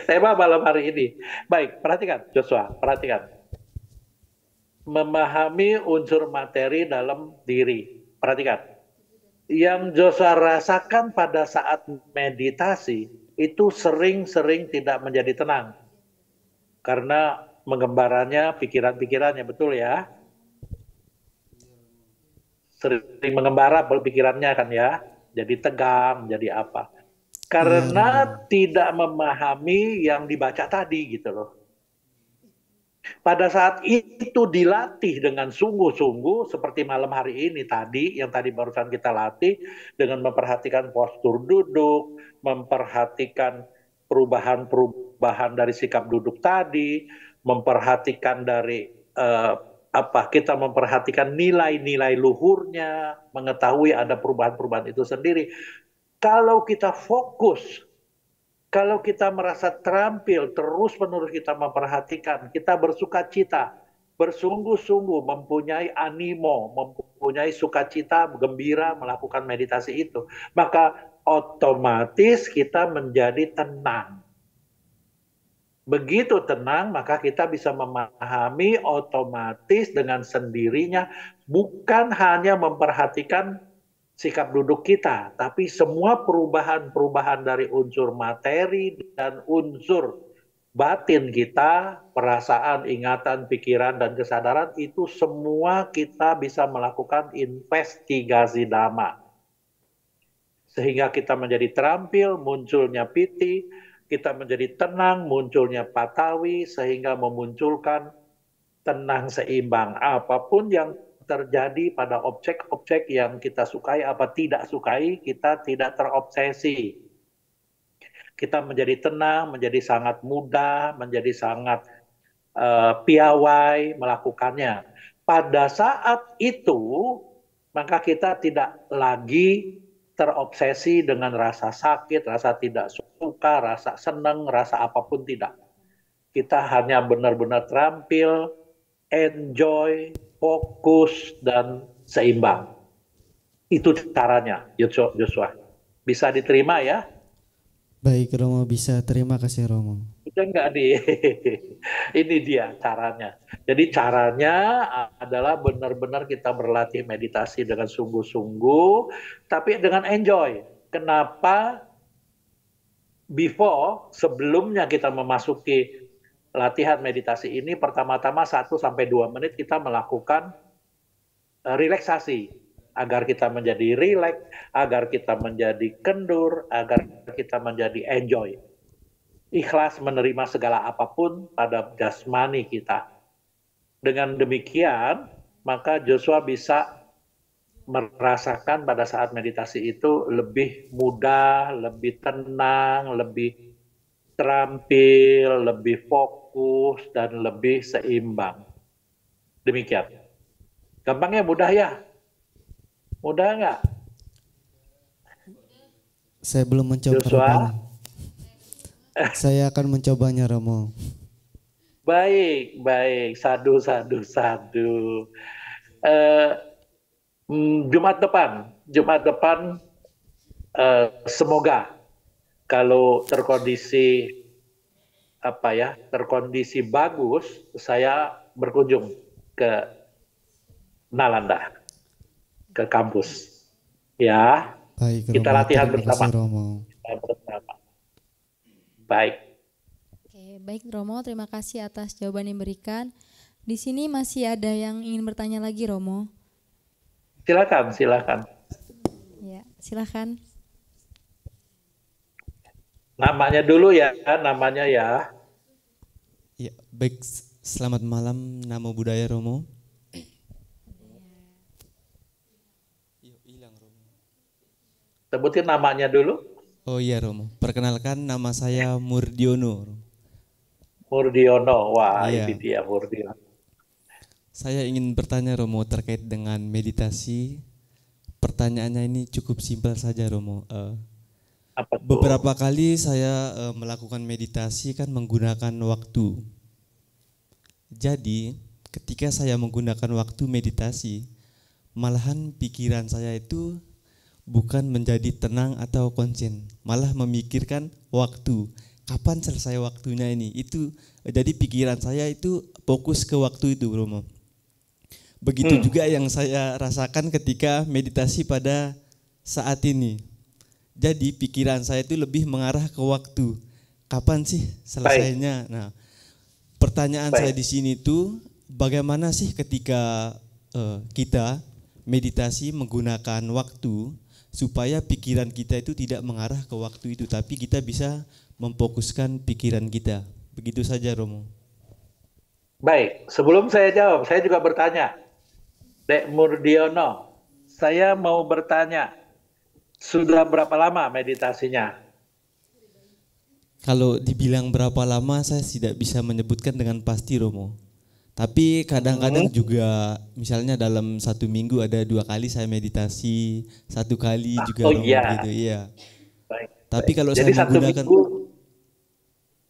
Tema malam hari ini. Baik, perhatikan Joshua, perhatikan. Memahami unsur materi dalam diri. Perhatikan. Yang Joshua rasakan pada saat meditasi itu sering-sering tidak menjadi tenang. Karena menggembaranya pikiran-pikirannya, betul ya? Sering mengembara pikirannya kan ya? Jadi tegang, jadi apa? Karena tidak memahami yang dibaca tadi gitu loh. Pada saat itu dilatih dengan sungguh-sungguh seperti malam hari ini tadi, yang tadi barusan kita latih dengan memperhatikan postur duduk, memperhatikan perubahan-perubahan dari sikap duduk tadi, memperhatikan dari kita memperhatikan nilai-nilai luhurnya, mengetahui ada perubahan-perubahan itu sendiri. Kalau kita fokus, kalau kita merasa terampil, terus-menerus kita memperhatikan, kita bersuka cita, bersungguh-sungguh mempunyai animo, mempunyai sukacita, gembira melakukan meditasi itu, maka otomatis kita menjadi tenang. Begitu tenang, maka kita bisa memahami otomatis dengan sendirinya, bukan hanya memperhatikan sikap duduk kita, tapi semua perubahan-perubahan dari unsur materi dan unsur batin kita, perasaan, ingatan, pikiran, dan kesadaran, itu semua kita bisa melakukan investigasi dhamma. Sehingga kita menjadi terampil, munculnya piti, kita menjadi tenang, munculnya patawi, sehingga memunculkan tenang seimbang. Apapun yang terjadi pada objek-objek yang kita sukai apa tidak sukai, kita tidak terobsesi. Kita menjadi tenang, menjadi sangat mudah, menjadi sangat piawai melakukannya. Pada saat itu, maka kita tidak lagi terobsesi dengan rasa sakit, rasa tidak suka, rasa senang, rasa apapun tidak. Kita hanya benar-benar terampil, enjoy, fokus, dan seimbang. Itu caranya, Joshua. Bisa diterima ya? Baik Romo, bisa. Terima kasih Romo. Udah enggak nih? Ini dia caranya. Jadi caranya adalah benar-benar kita berlatih meditasi dengan sungguh-sungguh, tapi dengan enjoy. Kenapa? Sebelumnya kita memasuki latihan meditasi ini, pertama-tama 1-2 menit kita melakukan relaksasi. Agar kita menjadi rileks, agar kita menjadi kendur, agar kita menjadi enjoy. Ikhlas menerima segala apapun pada jasmani kita. Dengan demikian, maka Joshua bisa merasakan pada saat meditasi itu lebih mudah, lebih tenang, lebih terampil, lebih fokus, dan lebih seimbang. Demikian. Gampangnya mudah ya? Mudah nggak? Saya belum mencoba Joshua? Romo. Saya akan mencobanya Romo. Baik. Sadu. Jumat depan semoga kalau terkondisi bagus, saya berkunjung ke Nalanda, ke kampus. Ya. Baik Romo. Kita latihan Terima bersama. kasih, Romo. Baik. Oke, baik Romo, terima kasih atas jawaban yang diberikan. Di sini masih ada yang ingin bertanya lagi, Romo. Silakan. Ya, silakan. Namanya dulu ya, namanya ya. Ya, baik. Selamat malam, Namo Buddhaya Romo. Sebutin namanya dulu. Oh iya Romo, perkenalkan nama saya Murdiono. Murdiono, wah Iya. ini dia Murdiono. Saya ingin bertanya Romo terkait dengan meditasi. Pertanyaannya ini cukup simpel saja Romo. Apa tuh? Beberapa kali saya melakukan meditasi kan menggunakan waktu. Jadi ketika saya menggunakan waktu meditasi, malahan pikiran saya itu bukan menjadi tenang atau konsen, malah memikirkan waktu. Kapan selesai waktunya ini? Itu jadi pikiran saya itu fokus ke waktu itu, Romo. Begitu juga yang saya rasakan ketika meditasi pada saat ini. Jadi pikiran saya itu lebih mengarah ke waktu. Kapan sih selesainya? Nah, pertanyaan saya di sini tuh bagaimana sih ketika kita meditasi menggunakan waktu supaya pikiran kita itu tidak mengarah ke waktu itu, tapi kita bisa memfokuskan pikiran kita. Begitu saja, Romo. Baik, sebelum saya jawab, saya juga bertanya. Dek Murdiono, saya mau bertanya, sudah berapa lama meditasinya? Kalau dibilang berapa lama, saya tidak bisa menyebutkan dengan pasti, Romo. Tapi kadang-kadang juga misalnya dalam 1 minggu ada 2 kali saya meditasi, 1 kali juga Romo, gitu, iya. Baik. Tapi kalau Jadi saya 1 menggunakan minggu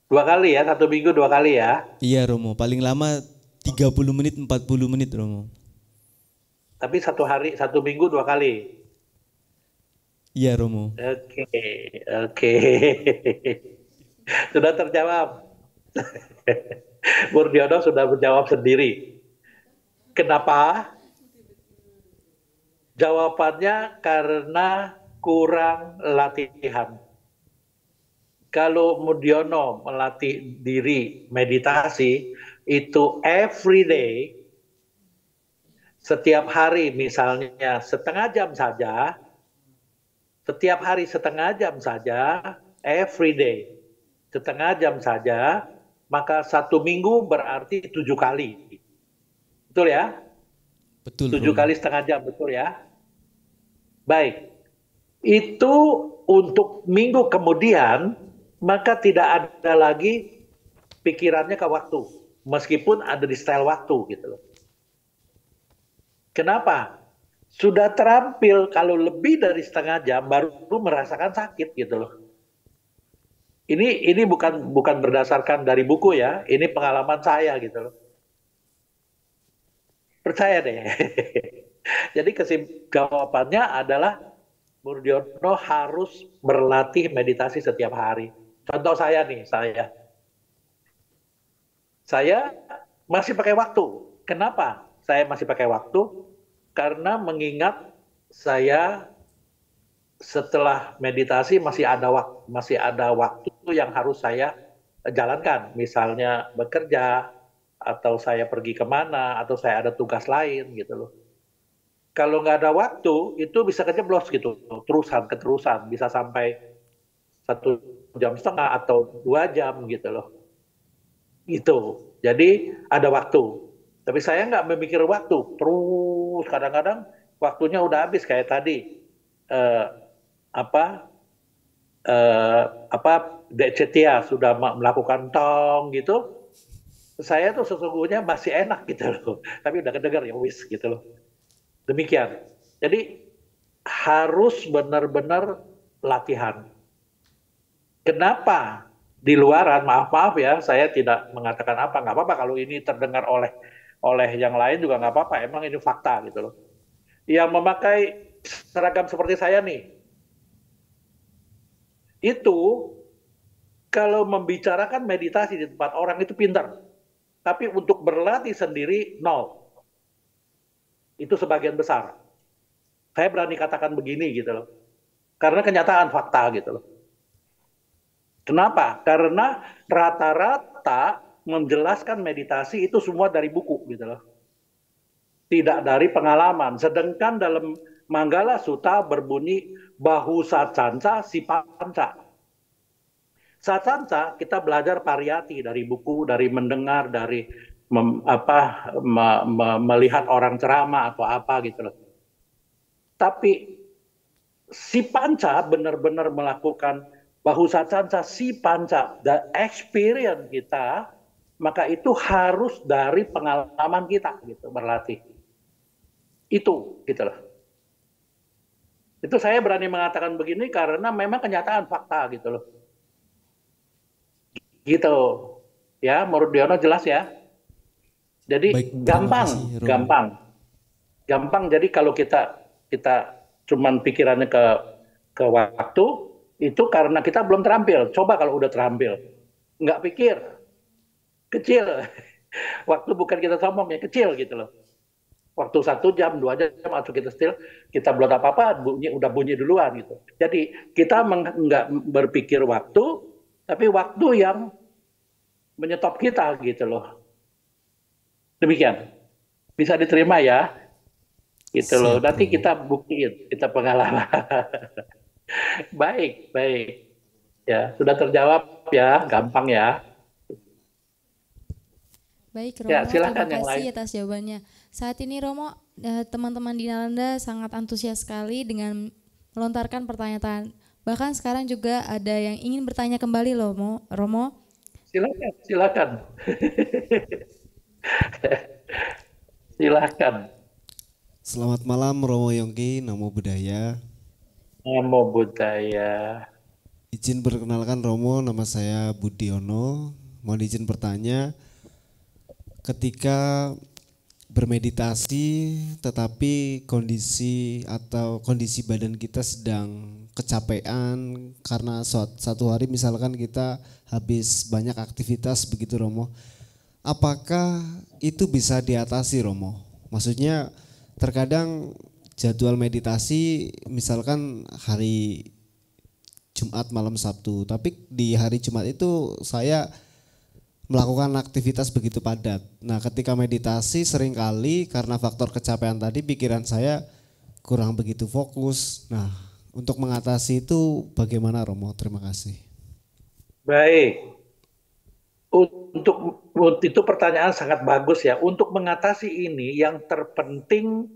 2 kali ya, 1 minggu 2 kali ya. Iya Romo, paling lama 30 menit, 40 menit Romo. Tapi 1 minggu 2 kali. Iya Romo. Oke. Sudah terjawab. Murdiono sudah menjawab sendiri. Kenapa? Jawabannya karena kurang latihan. Kalau Mudiono melatih diri meditasi itu every day, setiap hari misalnya setengah jam saja, setiap hari setengah jam saja, every day setengah jam saja, maka 1 minggu berarti 7 kali. Betul ya? Betul, 7 Romo. kali setengah jam, betul ya? Baik. Itu untuk minggu kemudian, maka tidak ada lagi pikirannya ke waktu. Meskipun ada di style waktu gitu loh. Kenapa? Sudah terampil kalau lebih dari setengah jam baru merasakan sakit gitu loh. Ini bukan berdasarkan dari buku ya, ini pengalaman saya gitu loh. Percaya deh. Jadi jawabannya adalah Murdiono harus berlatih meditasi setiap hari. Contoh saya nih, saya masih pakai waktu. Kenapa saya masih pakai waktu? Karena mengingat saya setelah meditasi masih ada waktu yang harus saya jalankan. Misalnya bekerja, atau saya pergi kemana, atau saya ada tugas lain gitu loh. Kalau nggak ada waktu, itu bisa kejeblos gitu, keterusan, bisa sampai 1,5 jam atau 2 jam gitu loh. Gitu. Jadi ada waktu. Tapi saya nggak memikir waktu. Terus kadang-kadang waktunya udah habis kayak tadi. Dek Cetia sudah melakukan tong gitu. Saya tuh sesungguhnya masih enak gitu loh. Tapi udah kedengar ya wis gitu loh. Demikian. Jadi harus benar-benar latihan. Kenapa di luaran, maaf ya, saya tidak mengatakan apa, nggak apa-apa kalau ini terdengar oleh yang lain juga nggak apa-apa, emang ini fakta gitu loh. Yang memakai seragam seperti saya nih, itu kalau membicarakan meditasi di tempat orang itu pintar, tapi untuk berlatih sendiri nol. Itu sebagian besar. Saya berani katakan begini gitu loh. Karena kenyataan fakta gitu loh. Kenapa? Karena rata-rata menjelaskan meditasi itu semua dari buku gitu loh. Tidak dari pengalaman. Sedangkan dalam Manggala Sutta berbunyi bahu sacanca si panca. Sacanca kita belajar pariyati dari buku, dari mendengar, dari melihat orang ceramah atau apa gitu loh. Tapi si panca benar-benar melakukan bahu sacanca si panca, the experience kita, maka itu harus dari pengalaman kita gitu berlatih. Itu gitu loh. Itu saya berani mengatakan begini karena memang kenyataan fakta gitu loh. Gitu. Ya, menurut Diono jelas ya. Jadi Baik, gampang. Jadi kalau kita cuman pikirannya ke waktu, itu karena kita belum terampil. Coba kalau udah terampil, nggak pikir, kecil. Waktu bukan kita sombong ya, kecil gitu loh. Waktu 1 jam, 2 jam, atau kita belum apa-apa, udah bunyi duluan gitu. Jadi kita nggak berpikir waktu, tapi waktu yang menyetop kita gitu loh. Demikian. Bisa diterima ya. Gitu loh. Nanti kita buktiin, kita pengalaman. Baik. Ya, sudah terjawab ya, gampang ya. Baik Romo, ya, silakan terima yang kasih lain. atas jawabannya. Saat ini Romo, teman-teman di Nalanda sangat antusias sekali dengan melontarkan pertanyaan. Bahkan sekarang juga ada yang ingin bertanya kembali loh, Romo. Silakan. Silakan. Selamat malam Romo Yongki, Namo Buddhaya. Namo Buddhaya. Izin perkenalkan Romo, nama saya Budiono. Mohon izin bertanya, ketika bermeditasi tetapi kondisi badan kita sedang kecapean karena satu hari misalkan kita habis banyak aktivitas begitu Romo, apakah itu bisa diatasi Romo? Maksudnya terkadang jadwal meditasi misalkan hari Jumat malam Sabtu, tapi di hari Jumat itu saya melakukan aktivitas begitu padat. Nah, ketika meditasi seringkali karena faktor kecapean tadi pikiran saya kurang begitu fokus. Nah, untuk mengatasi itu bagaimana Romo? Terima kasih. Baik. Untuk itu pertanyaan sangat bagus ya. Untuk mengatasi ini yang terpenting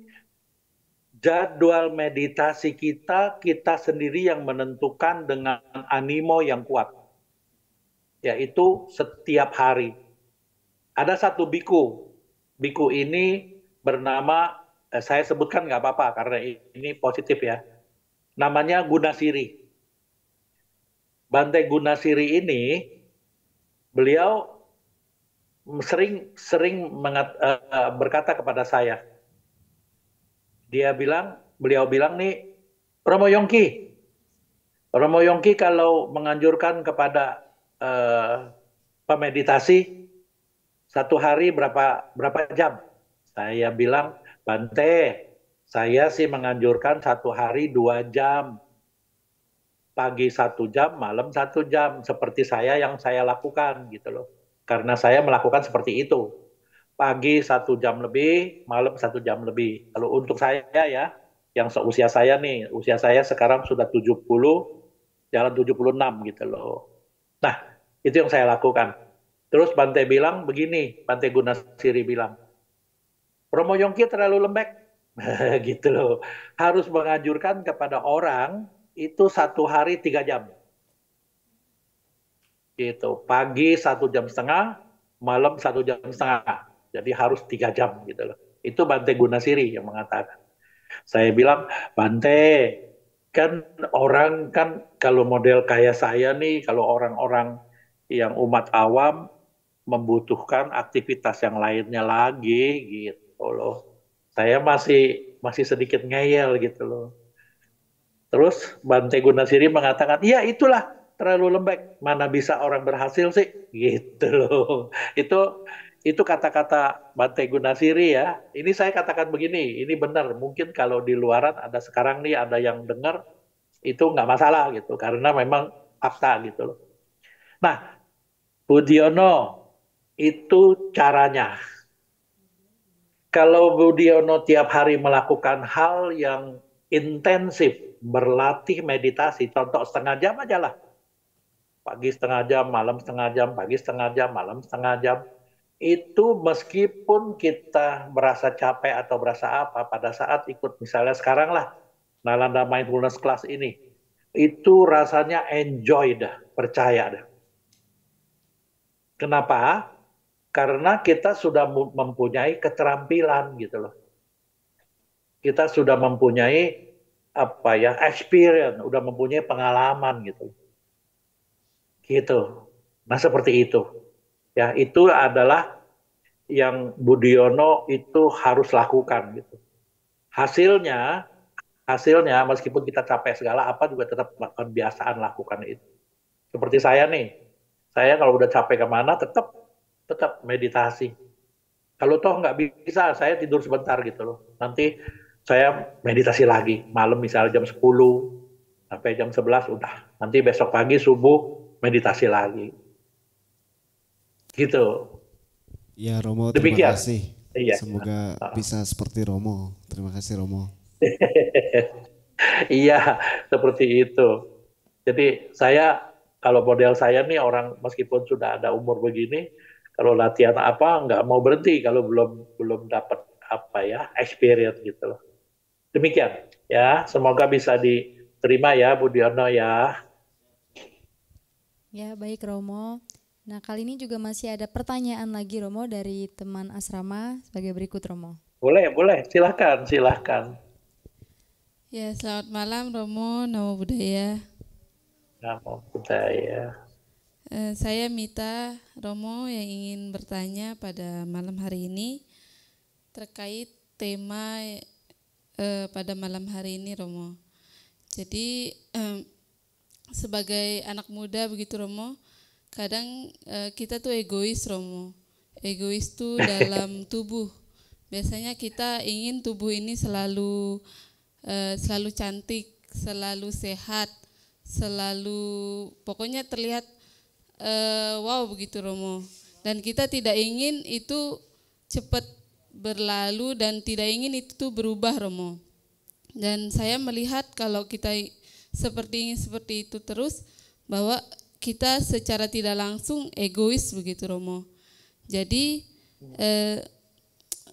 jadwal meditasi kita sendiri yang menentukan dengan animo yang kuat. Yaitu setiap hari. Ada satu biku. Biku ini bernama, saya sebutkan nggak apa-apa karena ini positif ya. Namanya Gunasiri. Bante Gunasiri ini, beliau sering berkata kepada saya, beliau bilang nih, Romo Yongki kalau menganjurkan kepada pemeditasi satu hari berapa jam? Saya bilang, Bante, saya sih menganjurkan satu hari 2 jam. Pagi 1 jam, malam 1 jam. Seperti yang saya lakukan gitu loh. Karena saya melakukan seperti itu. Pagi 1 jam lebih, malam 1 jam lebih. Kalau untuk saya ya, yang seusia saya nih, usia saya sekarang sudah 70, jalan 76 gitu loh. Nah, itu yang saya lakukan. Terus Bante bilang begini, Bante Gunasiri bilang, Romo Yongki terlalu lembek, gitu loh. Harus menganjurkan kepada orang itu 1 hari 3 jam. Gitu, pagi 1,5 jam, malam 1,5 jam. Jadi harus 3 jam gitu loh. Itu Bante Gunasiri yang mengatakan. Saya bilang, Bante, kan orang kan kalau model kayak saya nih, kalau orang-orang yang umat awam membutuhkan aktivitas yang lainnya lagi gitu loh. Saya masih sedikit ngeyel gitu loh. Terus Bante Gunasiri mengatakan, iya itulah terlalu lembek, mana bisa orang berhasil sih, gitu loh. Itu kata-kata Bante Gunasiri ya. Ini saya katakan begini, ini benar. Mungkin kalau di luaran ada sekarang nih ada yang dengar, itu nggak masalah gitu, karena memang fakta gitu loh. Nah, Budiono itu caranya. Kalau Budiono tiap hari melakukan hal yang intensif, berlatih meditasi, contoh 1/2 jam aja lah. Pagi 1/2 jam, malam 1/2 jam, pagi 1/2 jam, malam 1/2 jam. Itu meskipun kita merasa capek atau berasa apa, pada saat ikut misalnya sekarang lah, Nalanda Mindfulness Class ini, itu rasanya enjoy dah, percaya dah. Kenapa? Karena kita sudah mempunyai keterampilan gitu loh. Kita sudah mempunyai experience, udah mempunyai pengalaman gitu. Gitu. Nah, seperti itu. Ya, itu adalah yang Budiono itu harus lakukan gitu. Hasilnya meskipun kita capek segala apa juga tetap kebiasaan lakukan itu. Seperti saya nih. Saya kalau udah capek kemana tetap meditasi. Kalau toh nggak bisa, saya tidur sebentar gitu loh. Nanti saya meditasi lagi, malam misalnya jam 10 sampai jam 11 udah. Nanti besok pagi subuh meditasi lagi. Gitu. Ya Romo, Demikian. terima kasih. Iya. Semoga bisa seperti Romo. Terima kasih Romo. Iya, seperti itu. Jadi saya, kalau model saya nih orang meskipun sudah ada umur begini, kalau latihan apa nggak mau berhenti kalau belum dapat experience gitu loh. Demikian ya, semoga bisa diterima ya Budiono ya. Ya, baik Romo. Nah, kali ini juga masih ada pertanyaan lagi Romo dari teman asrama sebagai berikut Romo. Boleh, silakan. Ya, selamat malam Romo, Namo Buddhaya. Namo Buddhaya. Saya Mita Romo yang ingin bertanya pada malam hari ini terkait tema pada malam hari ini Romo. Jadi sebagai anak muda begitu Romo, kadang kita tuh egois Romo. Egois tuh dalam tubuh. Biasanya kita ingin tubuh ini selalu selalu cantik, selalu sehat, selalu pokoknya terlihat wow begitu Romo. Dan kita tidak ingin itu cepat berlalu dan tidak ingin itu berubah Romo. Dan saya melihat kalau kita seperti itu terus, bahwa kita secara tidak langsung egois begitu Romo. Jadi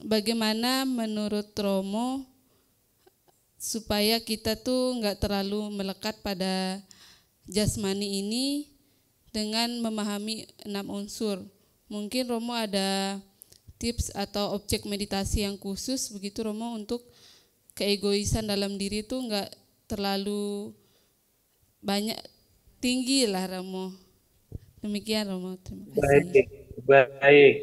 bagaimana menurut Romo supaya kita tuh nggak terlalu melekat pada jasmani ini dengan memahami 6 unsur. Mungkin Romo ada tips atau objek meditasi yang khusus begitu Romo untuk keegoisan dalam diri itu nggak terlalu banyak, tinggi lah Romo. Demikian Romo, terima kasih.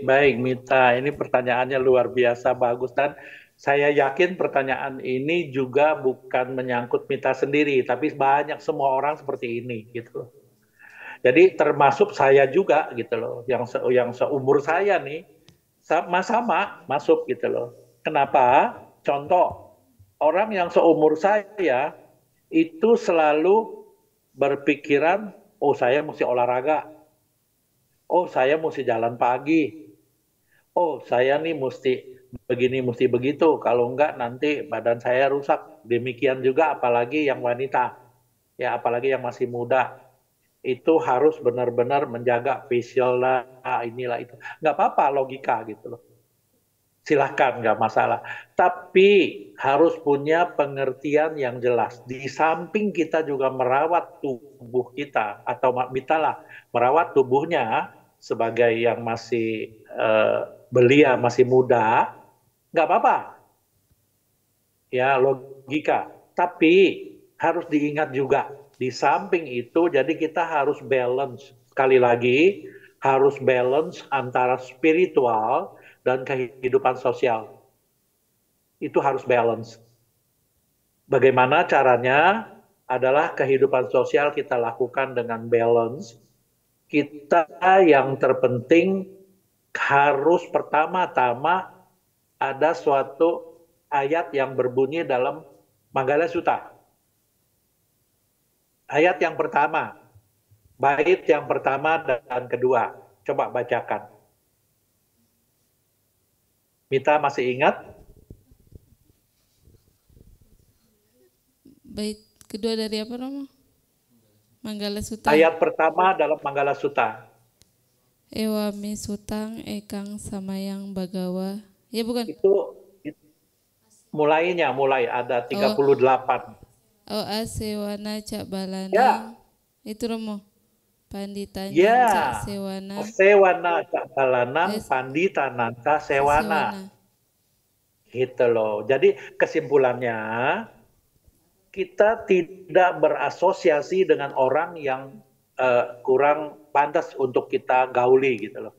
Baik Mita, ini pertanyaannya luar biasa bagus, dan saya yakin pertanyaan ini juga bukan menyangkut Mita sendiri, tapi banyak semua orang seperti ini gitu. Jadi termasuk saya juga gitu loh, yang seumur saya nih sama-sama masuk gitu loh. Kenapa? Contoh, orang yang seumur saya itu selalu berpikiran, oh saya mesti olahraga, oh saya mesti jalan pagi, oh saya nih mesti begini, mesti begitu, kalau enggak nanti badan saya rusak. Demikian juga apalagi yang wanita, ya apalagi yang masih muda, itu harus benar-benar menjaga facial lah, inilah itu. Nggak apa-apa logika gitu loh. Silahkan, nggak masalah. Tapi harus punya pengertian yang jelas. Di samping kita juga merawat tubuh kita, atau mitalah merawat tubuhnya sebagai yang masih belia, masih muda, nggak apa-apa. Ya logika. Tapi harus diingat juga, di samping itu jadi kita harus balance. Sekali lagi, harus balance antara spiritual dan kehidupan sosial. Itu harus balance. Bagaimana caranya? Adalah kehidupan sosial kita lakukan dengan balance. Kita yang terpenting harus pertama-tama ada suatu ayat yang berbunyi dalam Manggala Sutta. Ayat yang pertama, bait yang pertama dan kedua. Coba bacakan. Mita masih ingat? Bait kedua dari apa Romo? Manggala Sutta. Ayat pertama dalam Manggala Sutta. Ewami sutang ekang samayang bagawa. Ya bukan? Itu mulai ada 38. Oh asewana cak balana. Ya. Itu Romo. Panditanya Ya. cak sewana. Sewana cak balana, panditana cak sewana. Gitu loh. Jadi kesimpulannya, kita tidak berasosiasi dengan orang yang kurang pantas untuk kita gauli gitu loh.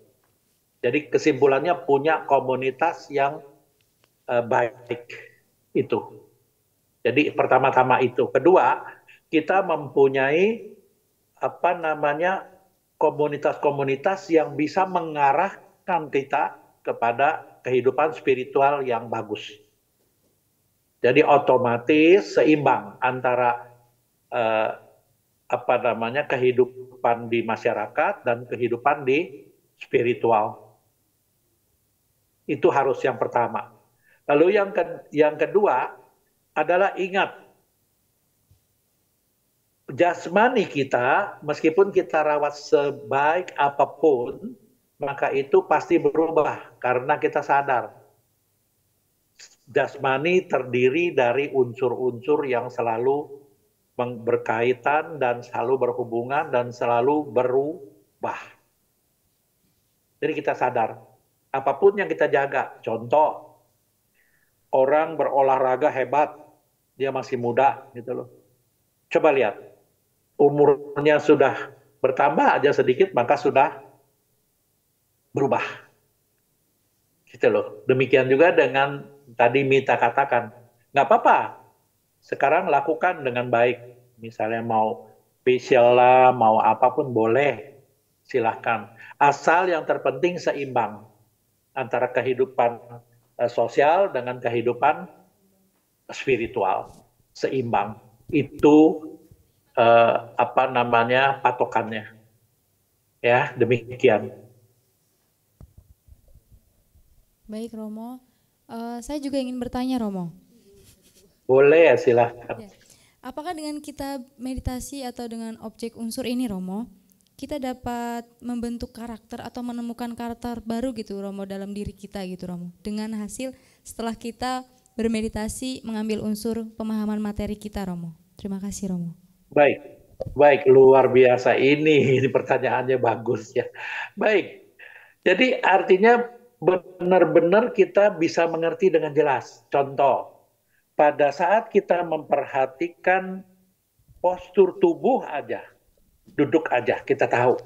Jadi kesimpulannya punya komunitas yang baik itu. Jadi pertama-tama itu. Kedua, kita mempunyai komunitas-komunitas yang bisa mengarahkan kita kepada kehidupan spiritual yang bagus. Jadi otomatis seimbang antara kehidupan di masyarakat dan kehidupan di spiritual. Itu harus yang pertama. Lalu yang kedua adalah ingat, jasmani kita meskipun kita rawat sebaik apapun, maka itu pasti berubah karena kita sadar. Jasmani terdiri dari unsur-unsur yang selalu berkaitan dan selalu berhubungan dan selalu berubah. Jadi kita sadar, apapun yang kita jaga, contoh, orang berolahraga hebat, dia masih muda gitu loh. Coba lihat, umurnya sudah bertambah aja sedikit, maka sudah berubah. Gitu loh. Demikian juga dengan tadi Mita katakan, nggak apa-apa, sekarang lakukan dengan baik. Misalnya mau facial lah, mau apapun boleh, silahkan. Asal yang terpenting seimbang antara kehidupan sosial dengan kehidupan spiritual. seimbang. Itu patokannya. Ya, demikian. Baik Romo, saya juga ingin bertanya Romo. Boleh ya, silahkan. Ya. Apakah dengan kita meditasi atau dengan objek unsur ini Romo, kita dapat membentuk karakter atau menemukan karakter baru gitu Romo dalam diri kita gitu Romo, dengan hasil setelah kita bermeditasi mengambil unsur pemahaman materi kita Romo. Terima kasih Romo. Baik, luar biasa ini pertanyaannya bagus ya. Baik, jadi artinya benar-benar kita bisa mengerti dengan jelas. Contoh, pada saat kita memperhatikan postur tubuh aja, duduk aja, kita tahu.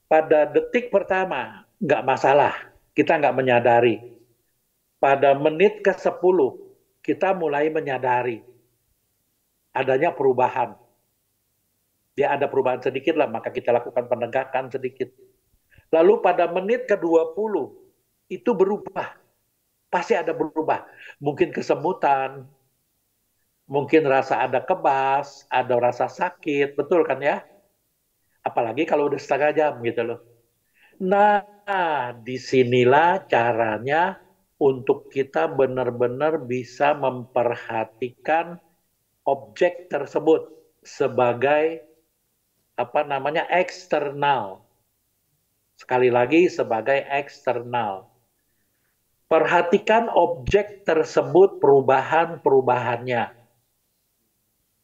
Pada detik pertama, nggak masalah, kita nggak menyadari. Pada menit ke-10, kita mulai menyadari adanya perubahan. Dia ada perubahan sedikit lah, maka kita lakukan penegakan sedikit. Lalu pada menit ke-20, itu berubah. Pasti ada berubah. Mungkin kesemutan, mungkin rasa ada kebas, ada rasa sakit, betul kan ya? Apalagi kalau udah setengah jam gitu loh. Nah, disinilah caranya untuk kita benar-benar bisa memperhatikan objek tersebut sebagai eksternal. Sekali lagi sebagai eksternal. Perhatikan objek tersebut perubahan-perubahannya.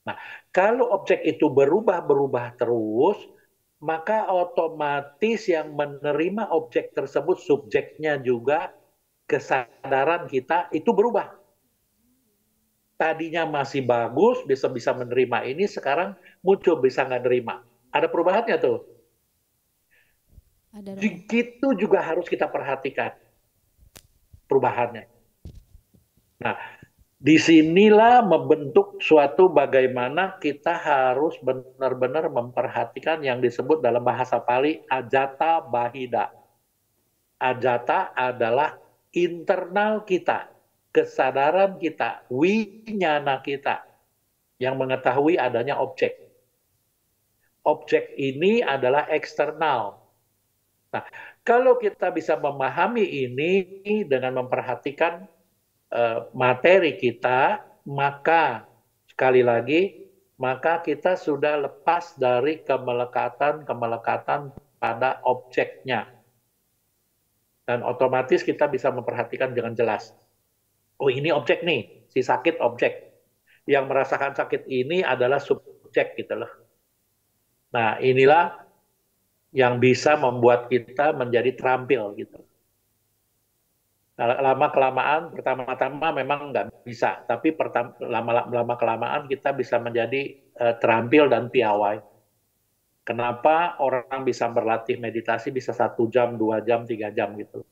Nah, kalau objek itu berubah-berubah terus, maka otomatis yang menerima objek tersebut, subjeknya juga, kesadaran kita itu berubah. Tadinya masih bagus, bisa menerima ini, sekarang muncul bisa nggak nerima. Ada perubahannya tuh. Begitu juga harus kita perhatikan perubahannya. Nah, disinilah membentuk suatu bagaimana kita harus benar-benar memperhatikan yang disebut dalam bahasa Pali ajata bahida. Ajata adalah internal kita, kesadaran kita, winyana kita yang mengetahui adanya objek. Objek ini adalah eksternal. Nah, kalau kita bisa memahami ini dengan memperhatikan materi kita, maka sekali lagi, maka kita sudah lepas dari kemelekatan pada objeknya. Dan otomatis kita bisa memperhatikan dengan jelas. Oh, ini objek nih, si sakit objek. Yang merasakan sakit ini adalah subjek gitu loh. Nah, inilah yang bisa membuat kita menjadi terampil gitu. Lama-kelamaan, pertama-tama memang nggak bisa, tapi lama-kelamaan kita bisa menjadi terampil dan piawai. Kenapa orang bisa berlatih meditasi bisa 1 jam, 2 jam, 3 jam gitu.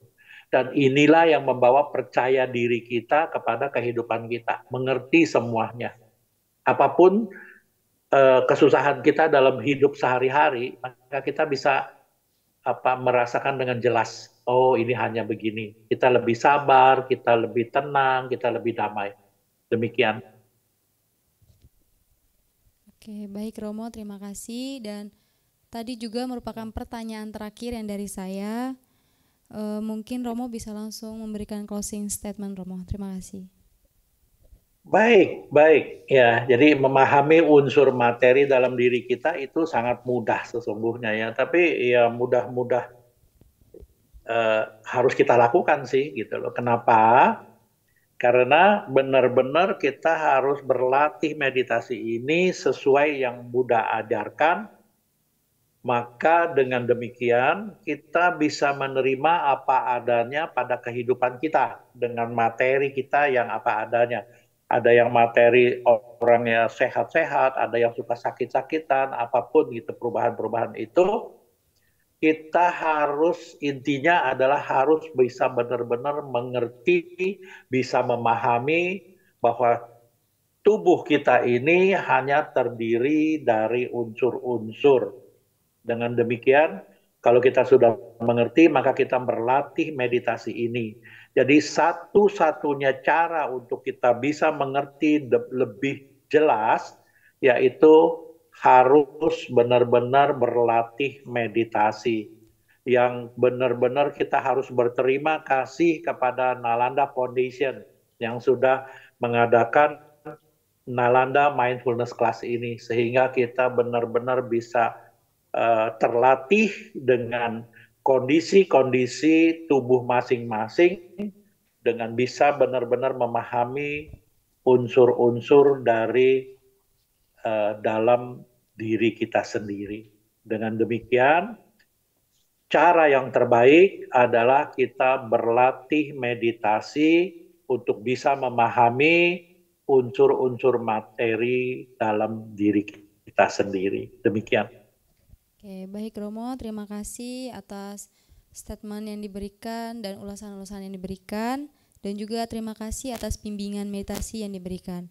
Dan inilah yang membawa percaya diri kita kepada kehidupan kita, mengerti semuanya. Apapun kesusahan kita dalam hidup sehari-hari, maka kita bisa merasakan dengan jelas. Oh, ini hanya begini. Kita lebih sabar, kita lebih tenang, kita lebih damai. Demikian. Oke, baik Romo, terima kasih. Dan tadi juga merupakan pertanyaan terakhir yang dari saya. Mungkin Romo bisa langsung memberikan closing statement Romo. Terima kasih. Baik. Ya, jadi memahami unsur materi dalam diri kita itu sangat mudah sesungguhnya ya. Tapi ya mudah-mudah harus kita lakukan sih gitu loh. Kenapa? Karena benar-benar kita harus berlatih meditasi ini sesuai yang Buddha ajarkan. Maka dengan demikian kita bisa menerima apa adanya pada kehidupan kita dengan materi kita yang apa adanya. Ada yang materi orangnya sehat-sehat, ada yang suka sakit-sakitan, apapun gitu perubahan-perubahan itu. Kita harus, intinya adalah harus bisa benar-benar mengerti, bisa memahami bahwa tubuh kita ini hanya terdiri dari unsur-unsur. Dengan demikian, kalau kita sudah mengerti, maka kita berlatih meditasi ini. Jadi satu-satunya cara untuk kita bisa mengerti lebih jelas yaitu harus benar-benar berlatih meditasi. Yang benar-benar kita harus berterima kasih kepada Nalanda Foundation yang sudah mengadakan Nalanda Mindfulness Class ini, sehingga kita benar-benar bisa terlatih dengan kondisi-kondisi tubuh masing-masing, dengan bisa benar-benar memahami unsur-unsur dari dalam diri kita sendiri. Dengan demikian, cara yang terbaik adalah kita berlatih meditasi untuk bisa memahami unsur-unsur materi dalam diri kita sendiri. Demikian. Oke, baik Romo, terima kasih atas statement yang diberikan dan ulasan-ulasan yang diberikan, dan juga terima kasih atas bimbingan meditasi yang diberikan.